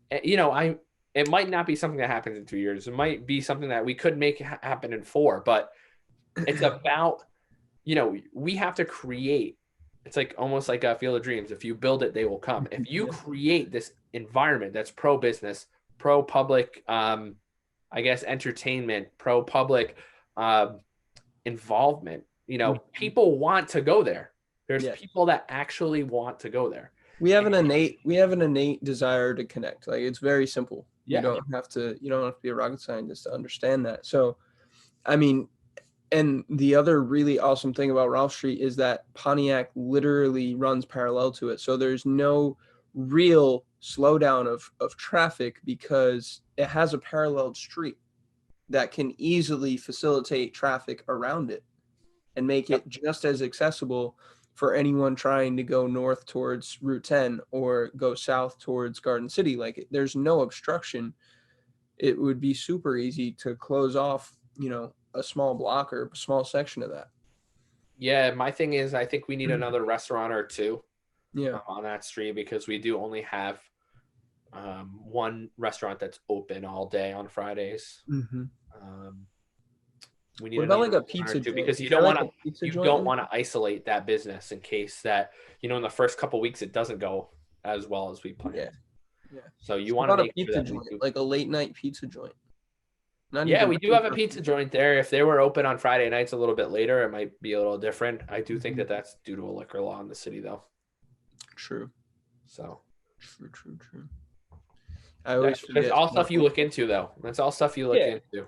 it might not be something that happens in 2 years. It might be something that we could make happen in 4, but it's about, we have to create. It's like almost like a Field of Dreams. If you build it, they will come. If you create this environment that's pro-business, pro-public, I guess, entertainment, pro-public involvement, people want to go there. There's people that actually want to go there. We have an innate desire to connect. Like, it's very simple. You don't have to be a rocket scientist to understand that. So, I mean, and the other really awesome thing about Ralph Street is that Pontiac literally runs parallel to it. So there's no real slowdown of traffic, because it has a parallel street that can easily facilitate traffic around it and make it just as accessible for anyone trying to go north towards Route 10 or go south towards Garden City. Like, there's no obstruction. It would be super easy to close off, a small block or a small section of that. Yeah, my thing is, I think we need another restaurant or two on that street, because we do only have one restaurant that's open all day on Fridays. We need like a pizza joint? Because you don't want to isolate that business in case that in the first couple of weeks it doesn't go as well as we planned. So you want to make a pizza joint, like a late night pizza joint. We do have a pizza joint there. If they were open on Friday nights a little bit later, it might be a little different. I do think that that's due to a liquor law in the city, though. True. So. True. I always forget. That's all stuff you look into, though. That's all stuff you look into.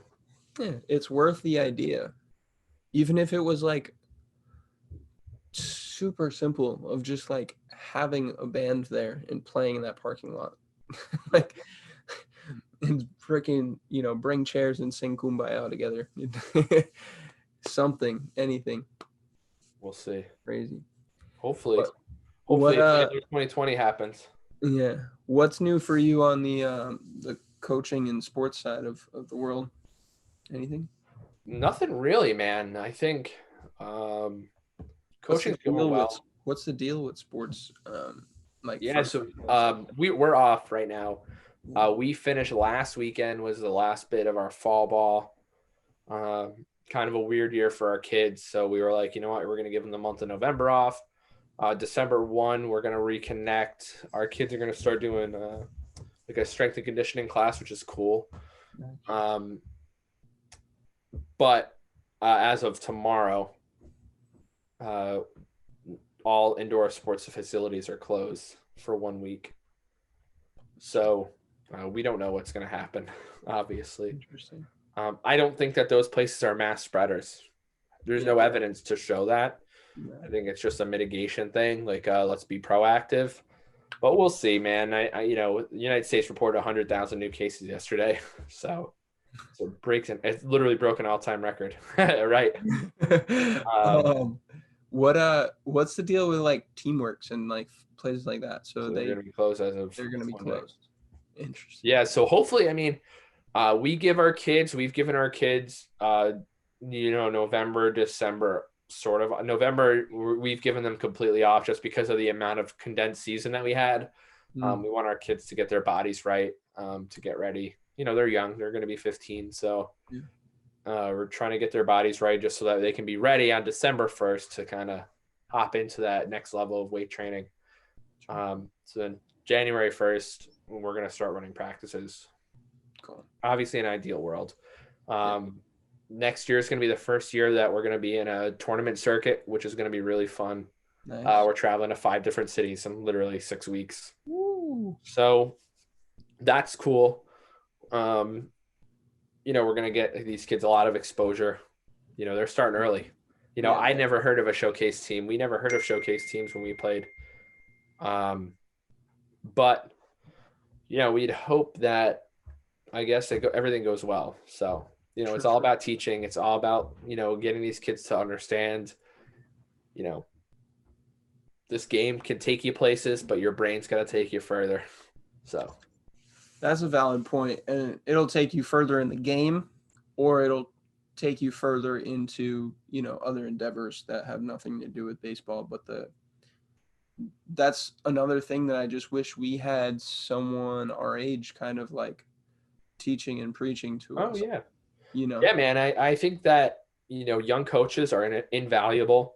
Yeah, it's worth the idea. Even if it was like super simple of just like having a band there and playing in that parking lot. Like, and freaking, bring chairs and sing Kumbaya together. Something, anything. We'll see. Crazy. Hopefully 2020 happens. Yeah. What's new for you on the coaching and sports side of the world? Anything? Nothing really, man. I think coaching's going well. What's the deal with sports? We're off right now. We finished last weekend, was the last bit of our fall ball. Kind of a weird year for our kids, so we were like, you know what, we're going to give them the month of November off. December 1, we're going to reconnect. Our kids are going to start doing like a strength and conditioning class, which is cool. But as of tomorrow, all indoor sports facilities are closed for 1 week. So We don't know what's going to happen, obviously. Interesting. I don't think that those places are mass spreaders. There's no evidence to show that. Yeah. I think it's just a mitigation thing. Like, let's be proactive. But we'll see, man. The United States reported 100,000 new cases yesterday. So it's literally broke an all-time record. Right. What's the deal with like Teamworks and like places like that? So they're going to be closed as of they're going to be Monday. closed. Interesting. Yeah. So hopefully, I mean, we've given our kids, November, December, sort of. November, we've given them completely off just because of the amount of condensed season that we had. We want our kids to get their bodies right, to get ready. They're young. They're going to be 15. So we're trying to get their bodies right just so that they can be ready on December 1st to kind of hop into that next level of weight training. So then January 1st, we're going to start running practices. Cool. Obviously an ideal world. Next year is going to be the first year that we're going to be in a tournament circuit, which is going to be really fun. Nice. We're traveling to 5 different cities in literally 6 weeks. Woo. So that's cool. We're going to get these kids a lot of exposure. They're starting early. I never heard of a showcase team. We never heard of showcase teams when we played. But we'd hope that, I guess, everything goes well. So, it's all about teaching. It's all about, getting these kids to understand, this game can take you places, but your brain's got to take you further. So that's a valid point. And it'll take you further in the game, or it'll take you further into, other endeavors that have nothing to do with baseball. But that's another thing that I just wish we had someone our age kind of like teaching and preaching to us. Oh, yeah. Yeah, man. I think that, young coaches are invaluable.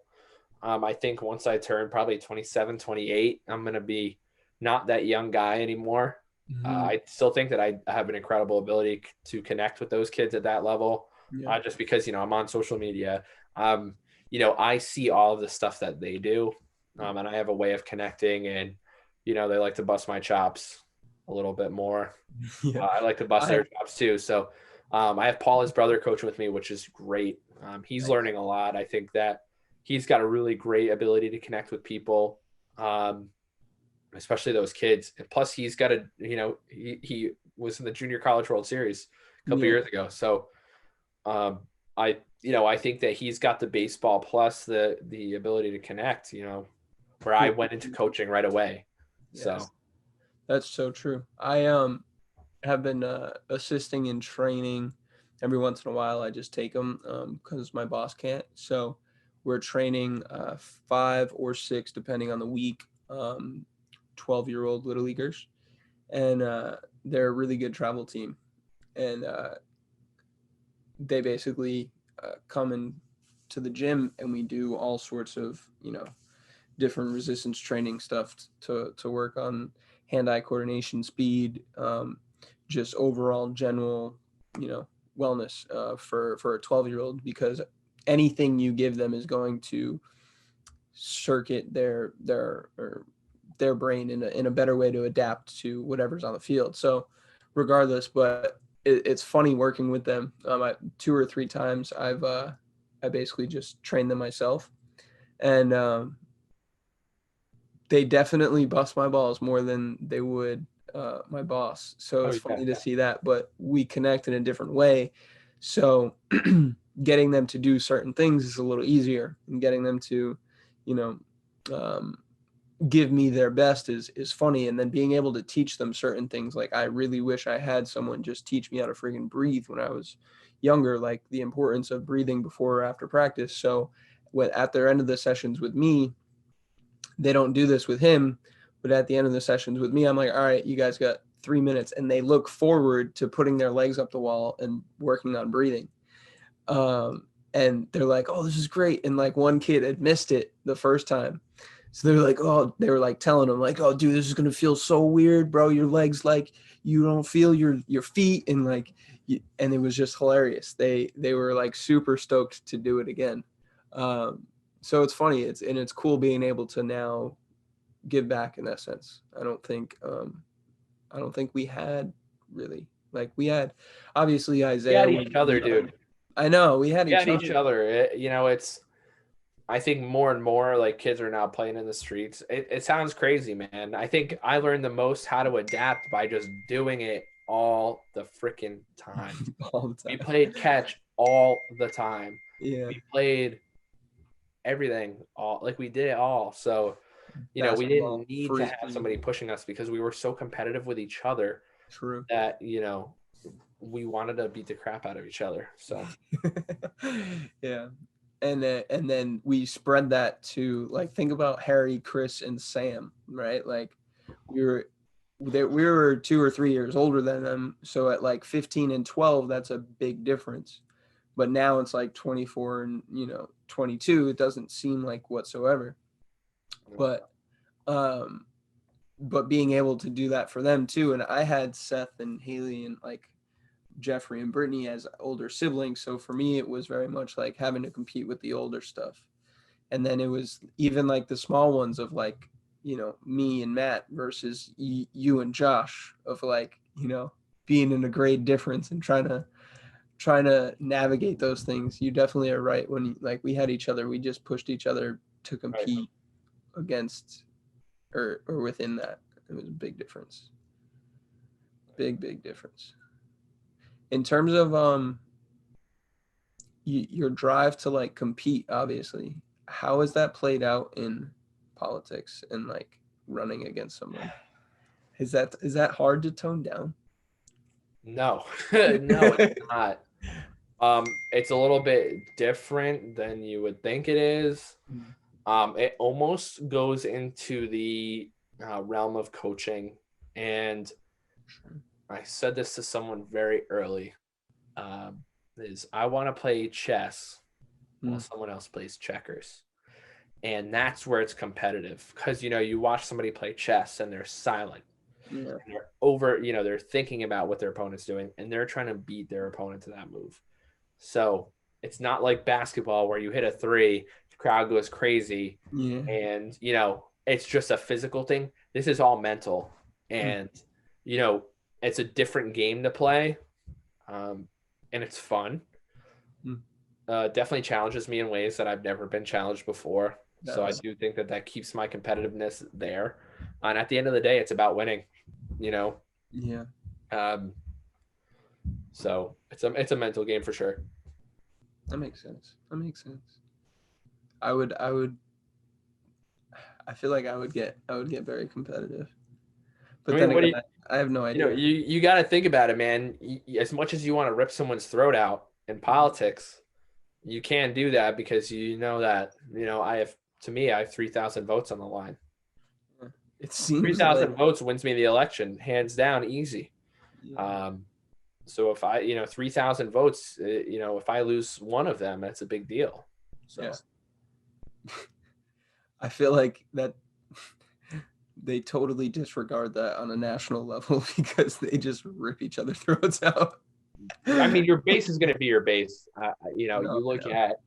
I think once I turn probably 27, 28, I'm going to be not that young guy anymore. I still think that I have an incredible ability to connect with those kids at that level, just because, I'm on social media. I see all of the stuff that they do, and I have a way of connecting, and, they like to bust my chops a little bit more. I like to bust their chops too. So I have Paul, his brother, coaching with me, which is great. He's learning a lot. I think that he's got a really great ability to connect with people, especially those kids. And plus, he's got he was in the Junior College World Series a couple years ago. So I think that he's got the baseball plus the ability to connect, where I went into coaching right away. Yes. So that's so true. I have been assisting in training. Every once in a while, I just take them because my boss can't. So we're training 5 or 6, depending on the week, 12-year-old Little Leaguers. And they're a really good travel team. And they basically come into the gym, and we do all sorts of, different resistance training stuff to work on hand-eye coordination, speed, just overall general, wellness for a 12-year-old, because anything you give them is going to circuit their brain in a better way to adapt to whatever's on the field. So regardless, but it's funny working with them. 2 or 3 times I basically just trained them myself, and they definitely bust my balls more than they would my boss. So it's funny to see that, but we connect in a different way. So getting them to do certain things is a little easier, and getting them to, give me their best is funny. And then being able to teach them certain things, like I really wish I had someone just teach me how to friggin' breathe when I was younger, like the importance of breathing before or after practice. So at their end of the sessions with me, they don't do this with him, but at the end of the sessions with me, I'm like, all right, you guys got 3 minutes. And they look forward to putting their legs up the wall and working on breathing. And they're like, oh, this is great. And like one kid had missed it the first time. So they were like telling him like, oh, dude, this is going to feel so weird, bro. Your legs, like, you don't feel your feet. And like, and it was just hilarious. They were like super stoked to do it again. So it's funny. It's cool being able to now give back in that sense. I don't think we had really. Like we had obviously We had Isaiah was each other, young. dude. I know we had We each had each other. other. It's I think more and more like kids are now playing in the streets. It sounds crazy, man. I think I learned the most how to adapt by just doing it all the freaking time. All the We time. played catch all the time. Yeah, We played everything all like we did it all. So, we basketball, didn't need to have frisbee, somebody pushing us because we were so competitive with each other true. that, we wanted to beat the crap out of each other. So, Yeah, and then we spread that to like think about Harry, Chris, and Sam, right? Like we were we were 2 or 3 years older than them, so at like 15 and 12, that's a big difference. But now it's like 24 and 22. It doesn't seem like whatsoever. But um, but being able to do that for them too, and I had Seth and Haley and like Jeffrey and Brittany as older siblings. So for me, it was very much like having to compete with the older stuff. And then it was even like the small ones of like, me and Matt versus you and Josh of like, being in a grade difference and trying to navigate those things. You definitely are right. When like we had each other, we just pushed each other to right. compete against or within that. It was a big difference. Big difference. In terms of your drive to like compete, obviously, how has that played out in politics and like running against someone? Is that hard to tone down? No, no, it's not. It's a little bit different than you would think it is. It almost goes into the realm of coaching. And I said this to someone very early, is I want to play chess while someone else plays checkers. And that's where it's competitive because, you watch somebody play chess and they're silent. Yeah. And they're over, they're thinking about what their opponent's doing and they're trying to beat their opponent to that move. So it's not like basketball where you hit a three, the crowd goes crazy, Yeah. and it's just a physical thing. This is all mental, and it's a different game to play, and it's fun. Definitely challenges me in ways that I've never been challenged before. So I do think that keeps my competitiveness there. And at the end of the day, it's about winning. Yeah. So it's a mental game for sure. That makes sense. I feel like I would get very competitive. But then again, I have no idea. You got to think about it, man. As much as you want to rip someone's throat out in politics, you can't do that because that I have 3,000 votes on the line. It seems 3,000 votes wins me the election, hands down, easy. Yeah. So if I 3,000 votes, if I lose one of them, that's a big deal. So yeah. I feel like that they totally disregard that on a national level because they just rip each other's throats out. I mean, your base is going to be your base. You look at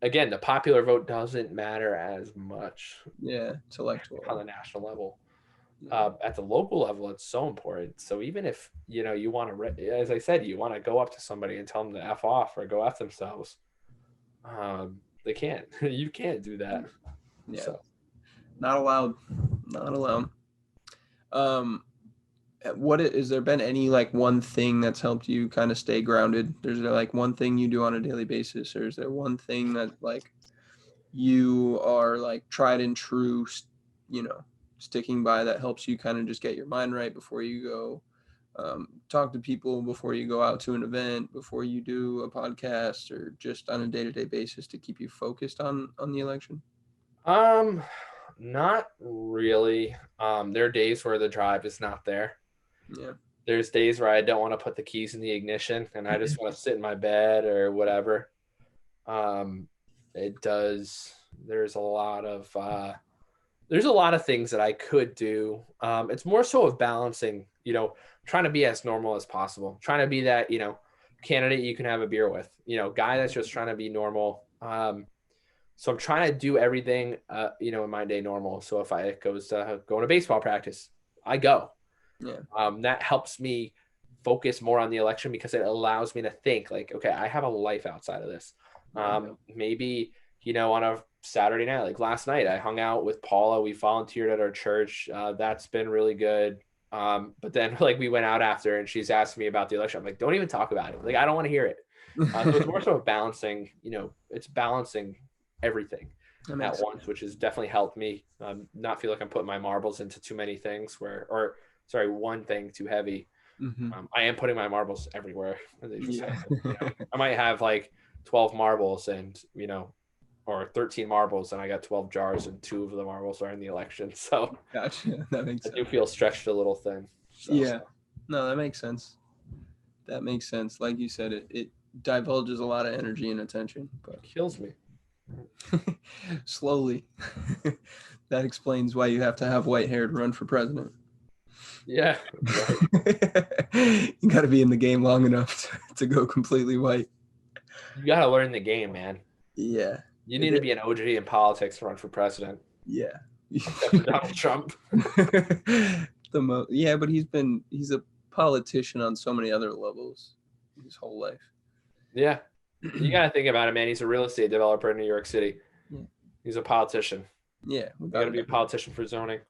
again, the popular vote doesn't matter as much. Yeah, it's electoral on the national level. At the local level, it's so important. So even if you want to, as I said, you want to go up to somebody and tell them to F off or go F themselves, they can't. You can't do that. Yeah, so. Not allowed. Is there been any like one thing that's helped you kind of stay grounded? Is there like one thing you do on a daily basis, or is there one thing that like you are like tried and true, sticking by that helps you kind of just get your mind right before you go talk to people, before you go out to an event, before you do a podcast, or just on a day-to-day basis to keep you focused on the election? Not really. There are days where the drive is not there. Yeah. There's days where I don't want to put the keys in the ignition and I just want to sit in my bed or whatever. There's a lot of things that I could do. It's more so of balancing, trying to be as normal as possible, trying to be that, candidate you can have a beer with, guy that's just trying to be normal. So I'm trying to do everything, in my day normal. So if it goes to going to baseball practice, I go. Yeah. That helps me focus more on the election because it allows me to think like, okay, I have a life outside of this. Maybe, on a Saturday night, like last night, I hung out with Paula. We volunteered at our church. That's been really good. But then like we went out after and she's asked me about the election. I'm like, don't even talk about it. Like, I don't want to hear it. So it's more so balancing, it's balancing everything at once, which has definitely helped me not feel like I'm putting my marbles into too many things one thing too heavy. I am putting my marbles everywhere. I might have like 12 marbles and, or 13 marbles and I got 12 jars and 2 of the marbles are in the election. So gotcha. That makes sense. I do feel stretched a little thin. So. Yeah. No, that makes sense. That makes sense. Like you said, it divulges a lot of energy and attention, but kills me slowly. That explains why you have to have white hair to run for president. Yeah. Right. You got to be in the game long enough to go completely white. You got to learn the game, man. Yeah. You need to be an OG in politics to run for president. Yeah. Donald Trump. Yeah, but he's a politician on so many other levels his whole life. Yeah. You got to think about it, man. He's a real estate developer in New York City. Yeah. He's a politician. Yeah. You got to be a politician for zoning.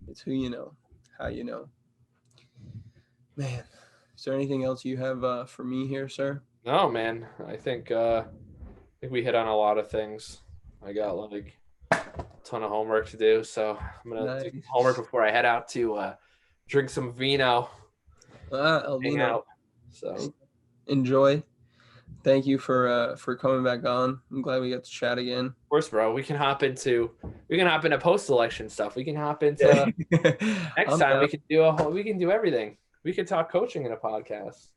It's who you know, how you know. Man, is there anything else you have for me here, sir? No, man. I think we hit on a lot of things. I got like a ton of homework to do, so I'm gonna do homework before I head out to drink some vino. Hang out. So enjoy. Thank you for coming back on. I'm glad we got to chat again. Of course, bro. We can hop into post-election stuff. We can hop into next time. We can do everything. We could talk coaching in a podcast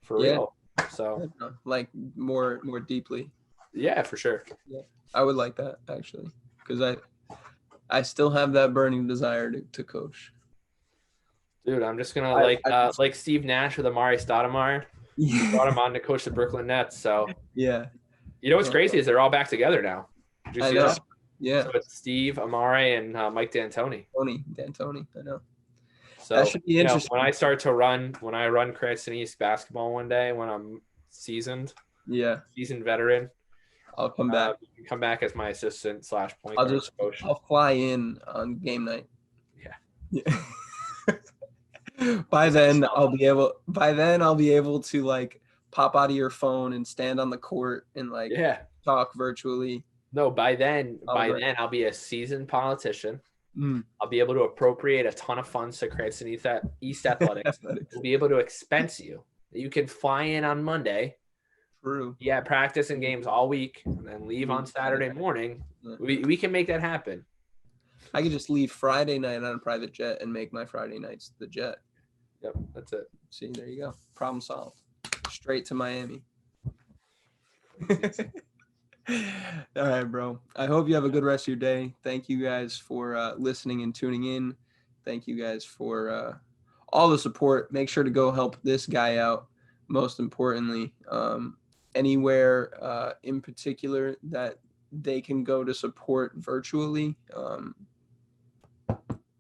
for real. So like more deeply. Yeah, for sure. Yeah, I would like that actually, because I still have that burning desire to coach. Dude, I'm just gonna like Steve Nash with Amari Stoudemire. Yeah. Brought him on to coach the Brooklyn Nets. So yeah, what's crazy is they're all back together now. Did you see that? Yeah. So it's Steve, Amari, and Mike D'Antoni. D'Antoni, I know. So that should be interesting. When I run Cranston East basketball one day, when I'm seasoned veteran, I'll come back. You can come back as my assistant / point guard coach. I'll fly in on game night. Yeah. By then I'll be able to like pop out of your phone and stand on the court and like talk virtually. No, by then I'll be a seasoned politician. I'll be able to appropriate a ton of funds to Cranston East Athletics. We'll be able to expense you. You can fly in on Monday. True. Yeah, practice and games all week and then leave on Saturday morning. We can make that happen. I could just leave Friday night on a private jet and make my Friday nights the jet. Yep, that's it. See, there you go. Problem solved. Straight to Miami. All right, bro. I hope you have a good rest of your day. Thank you guys for listening and tuning in. Thank you guys for all the support. Make sure to go help this guy out. Most importantly, anywhere in particular that they can go to support virtually.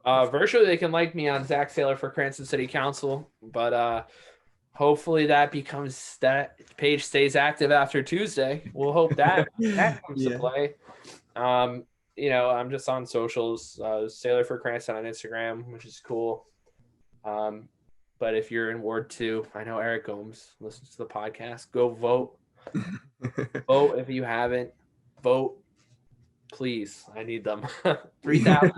Virtually, they can like me on Zac Sailer for Cranston City Council, but hopefully that page stays active after Tuesday. We'll hope that comes to play. I'm just on socials, Sailer for Cranston on Instagram, which is cool. But if you're in Ward 2, I know Eric Gomes listens to the podcast. Go vote. Vote if you haven't. Vote, please. I need them. 3,000.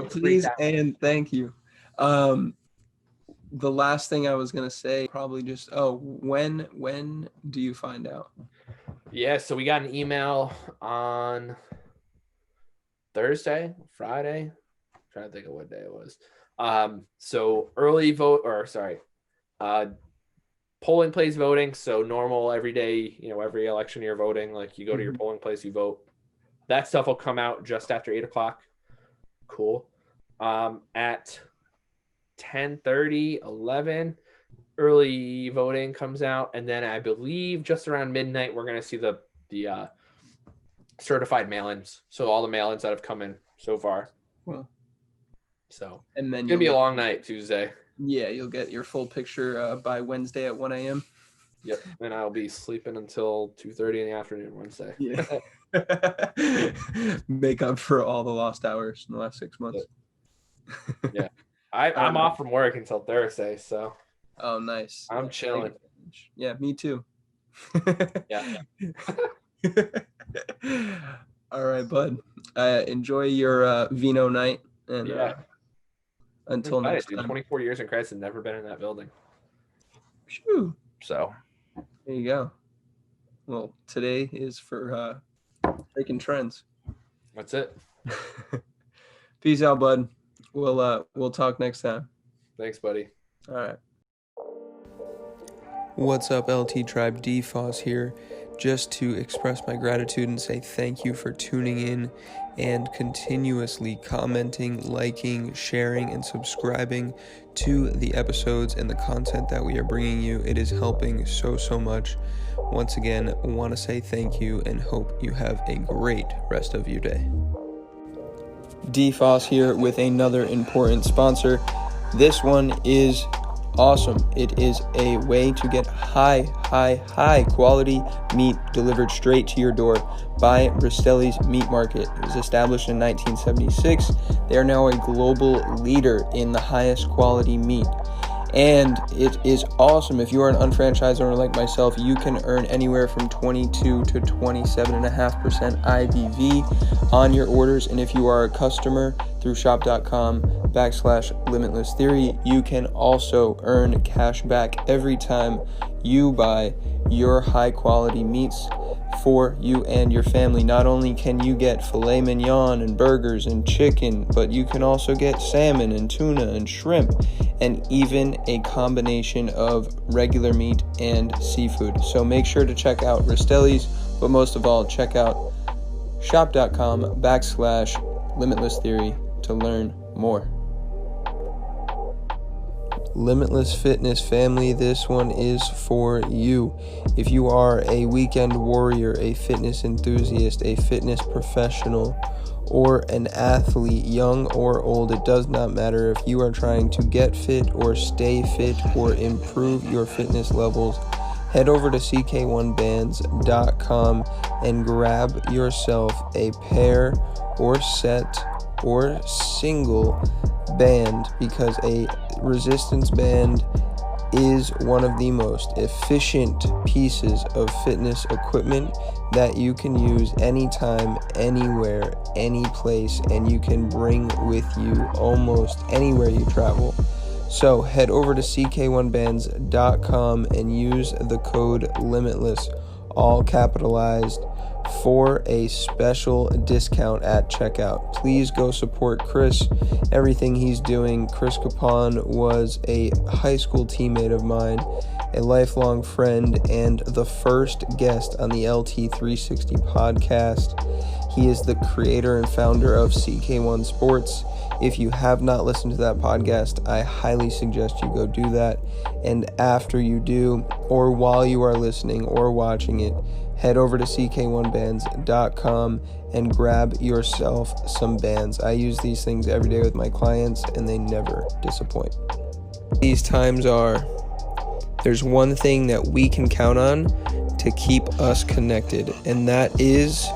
Please and thank you. The last thing I was gonna say, probably just when do you find out? Yeah, so we got an email on Thursday, Friday. I'm trying to think of what day it was. So early vote, polling place voting. So normal every day, every election you're voting, like you go to your polling place, you vote. That stuff will come out just after 8:00. Cool. At 10:30, 11, early voting comes out. And then I believe just around midnight, we're going to see the certified mail-ins. So all the mail-ins that have come in so far. Well, So And then it's going to be a long night Tuesday. Yeah, you'll get your full picture by Wednesday at 1 a.m. Yep. And I'll be sleeping until 2:30 in the afternoon Wednesday. Yeah. Make up for all the lost hours in the last 6 months. Yeah. I'm off from work until Thursday, so. Oh, nice. I'm chilling. Yeah, me too. Yeah. All right, bud. Enjoy your Vino night. And until next time. 24 years in Cranston, never been in that building. Phew. So. There you go. Well, today is for breaking trends. That's it. Peace out, bud. We'll talk next time. Thanks, buddy. All right. What's up, LT Tribe? DFOS here, just to express my gratitude and say thank you for tuning in and continuously commenting, liking, sharing, and subscribing to the episodes and the content that we are bringing you. It is helping so much. Once again, want to say thank you and hope you have a great rest of your day. DFOS here with another important sponsor. This one is awesome. It is a way to get high quality meat delivered straight to your door by Rastelli's Meat Market. It was established in 1976. They are now a global leader in the highest quality meat. And it is awesome. If you are an unfranchised owner like myself, you can earn anywhere from 22 to 27.5% IBV on your orders. And if you are a customer through shop.com/limitlesstheory, you can also earn cash back every time you buy your high quality meats for you and your family. Not only can you get filet mignon and burgers and chicken, but you can also get salmon and tuna and shrimp and even a combination of regular meat and seafood. So make sure to check out Rastelli's, but most of all, check out shop.com/limitlesstheory to learn more. Limitless Fitness family, this one is for you. If you are a weekend warrior, a fitness enthusiast, a fitness professional, or an athlete, young or old, it does not matter. If you are trying to get fit or stay fit or improve your fitness levels, head over to ck1bands.com and grab yourself a pair or set or single band, because a resistance band is one of the most efficient pieces of fitness equipment that you can use anytime, anywhere, any place, and you can bring with you almost anywhere you travel. So head over to ck1bands.com and use the code LIMITLESS, all capitalized, for a special discount at checkout. Please go support Chris, everything he's doing. Chris Capon was a high school teammate of mine, a lifelong friend, and the first guest on the LT360 Podcast. He is the creator and founder of CK1 Sports. If you have not listened to that podcast, I highly suggest you go do that. And after you do, or while you are listening or watching it, head over to ck1bands.com and grab yourself some bands. I use these things every day with my clients, and they never disappoint. These times there's one thing that we can count on to keep us connected, and that is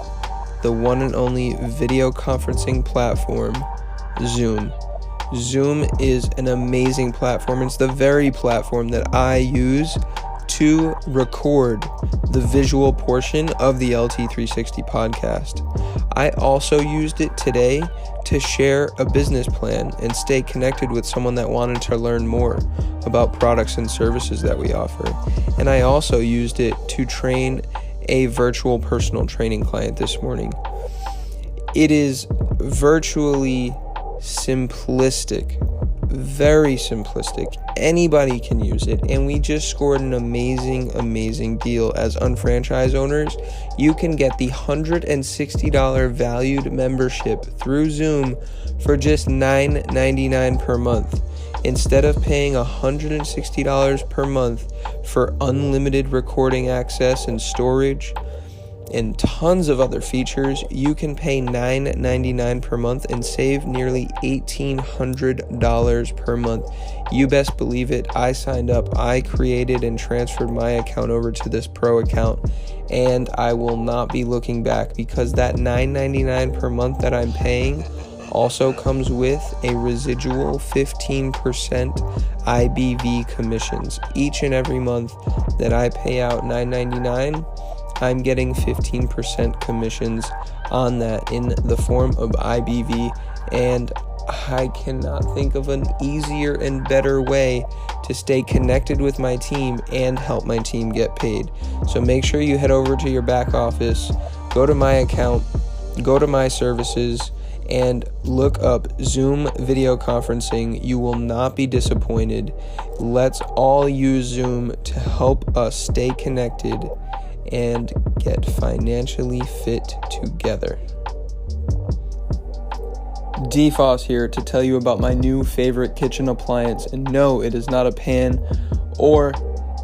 the one and only video conferencing platform, Zoom. Zoom is an amazing platform. It's the very platform that I use to record the visual portion of the LT360 podcast. I also used it today to share a business plan and stay connected with someone that wanted to learn more about products and services that we offer. And I also used it to train a virtual personal training client this morning. It is virtually simplistic, very simplistic. Anybody can use it, and we just scored an amazing deal. As unfranchised owners, you can get the $160 valued membership through Zoom for just $9.99 per month. Instead of paying $160 per month for unlimited recording access and storage, and tons of other features, you can pay $9.99 per month and save nearly $1,800 per month. You best believe it. I signed up, I created and transferred my account over to this pro account, and I will not be looking back, because that $9.99 per month that I'm paying also comes with a residual 15% IBV commissions. Each and every month that I pay out $9.99, I'm getting 15% commissions on that in the form of IBV, and I cannot think of an easier and better way to stay connected with my team and help my team get paid. So make sure you head over to your back office, go to my account, go to my services, and look up Zoom video conferencing. You will not be disappointed. Let's all use Zoom to help us stay connected and get financially fit together. DFOS here to tell you about my new favorite kitchen appliance. And no, it is not a pan or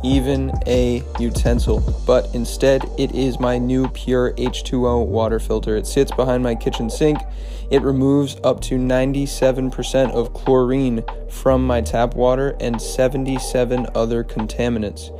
even a utensil, but instead it is my new pure H2O water filter. It sits behind my kitchen sink. It removes up to 97% of chlorine from my tap water and 77 other contaminants.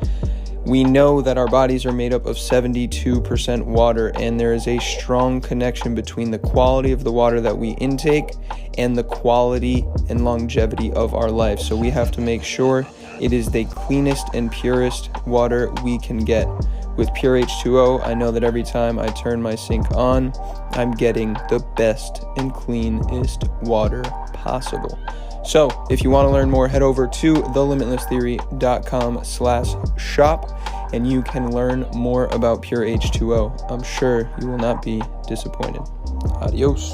We know that our bodies are made up of 72% water, and there is a strong connection between the quality of the water that we intake and the quality and longevity of our life. So we have to make sure it is the cleanest and purest water we can get. With Pure H2O, I know that every time I turn my sink on, I'm getting the best and cleanest water possible. So if you want to learn more, head over to thelimitlesstheory.com/shop and you can learn more about Pure H2O. I'm sure you will not be disappointed. Adios.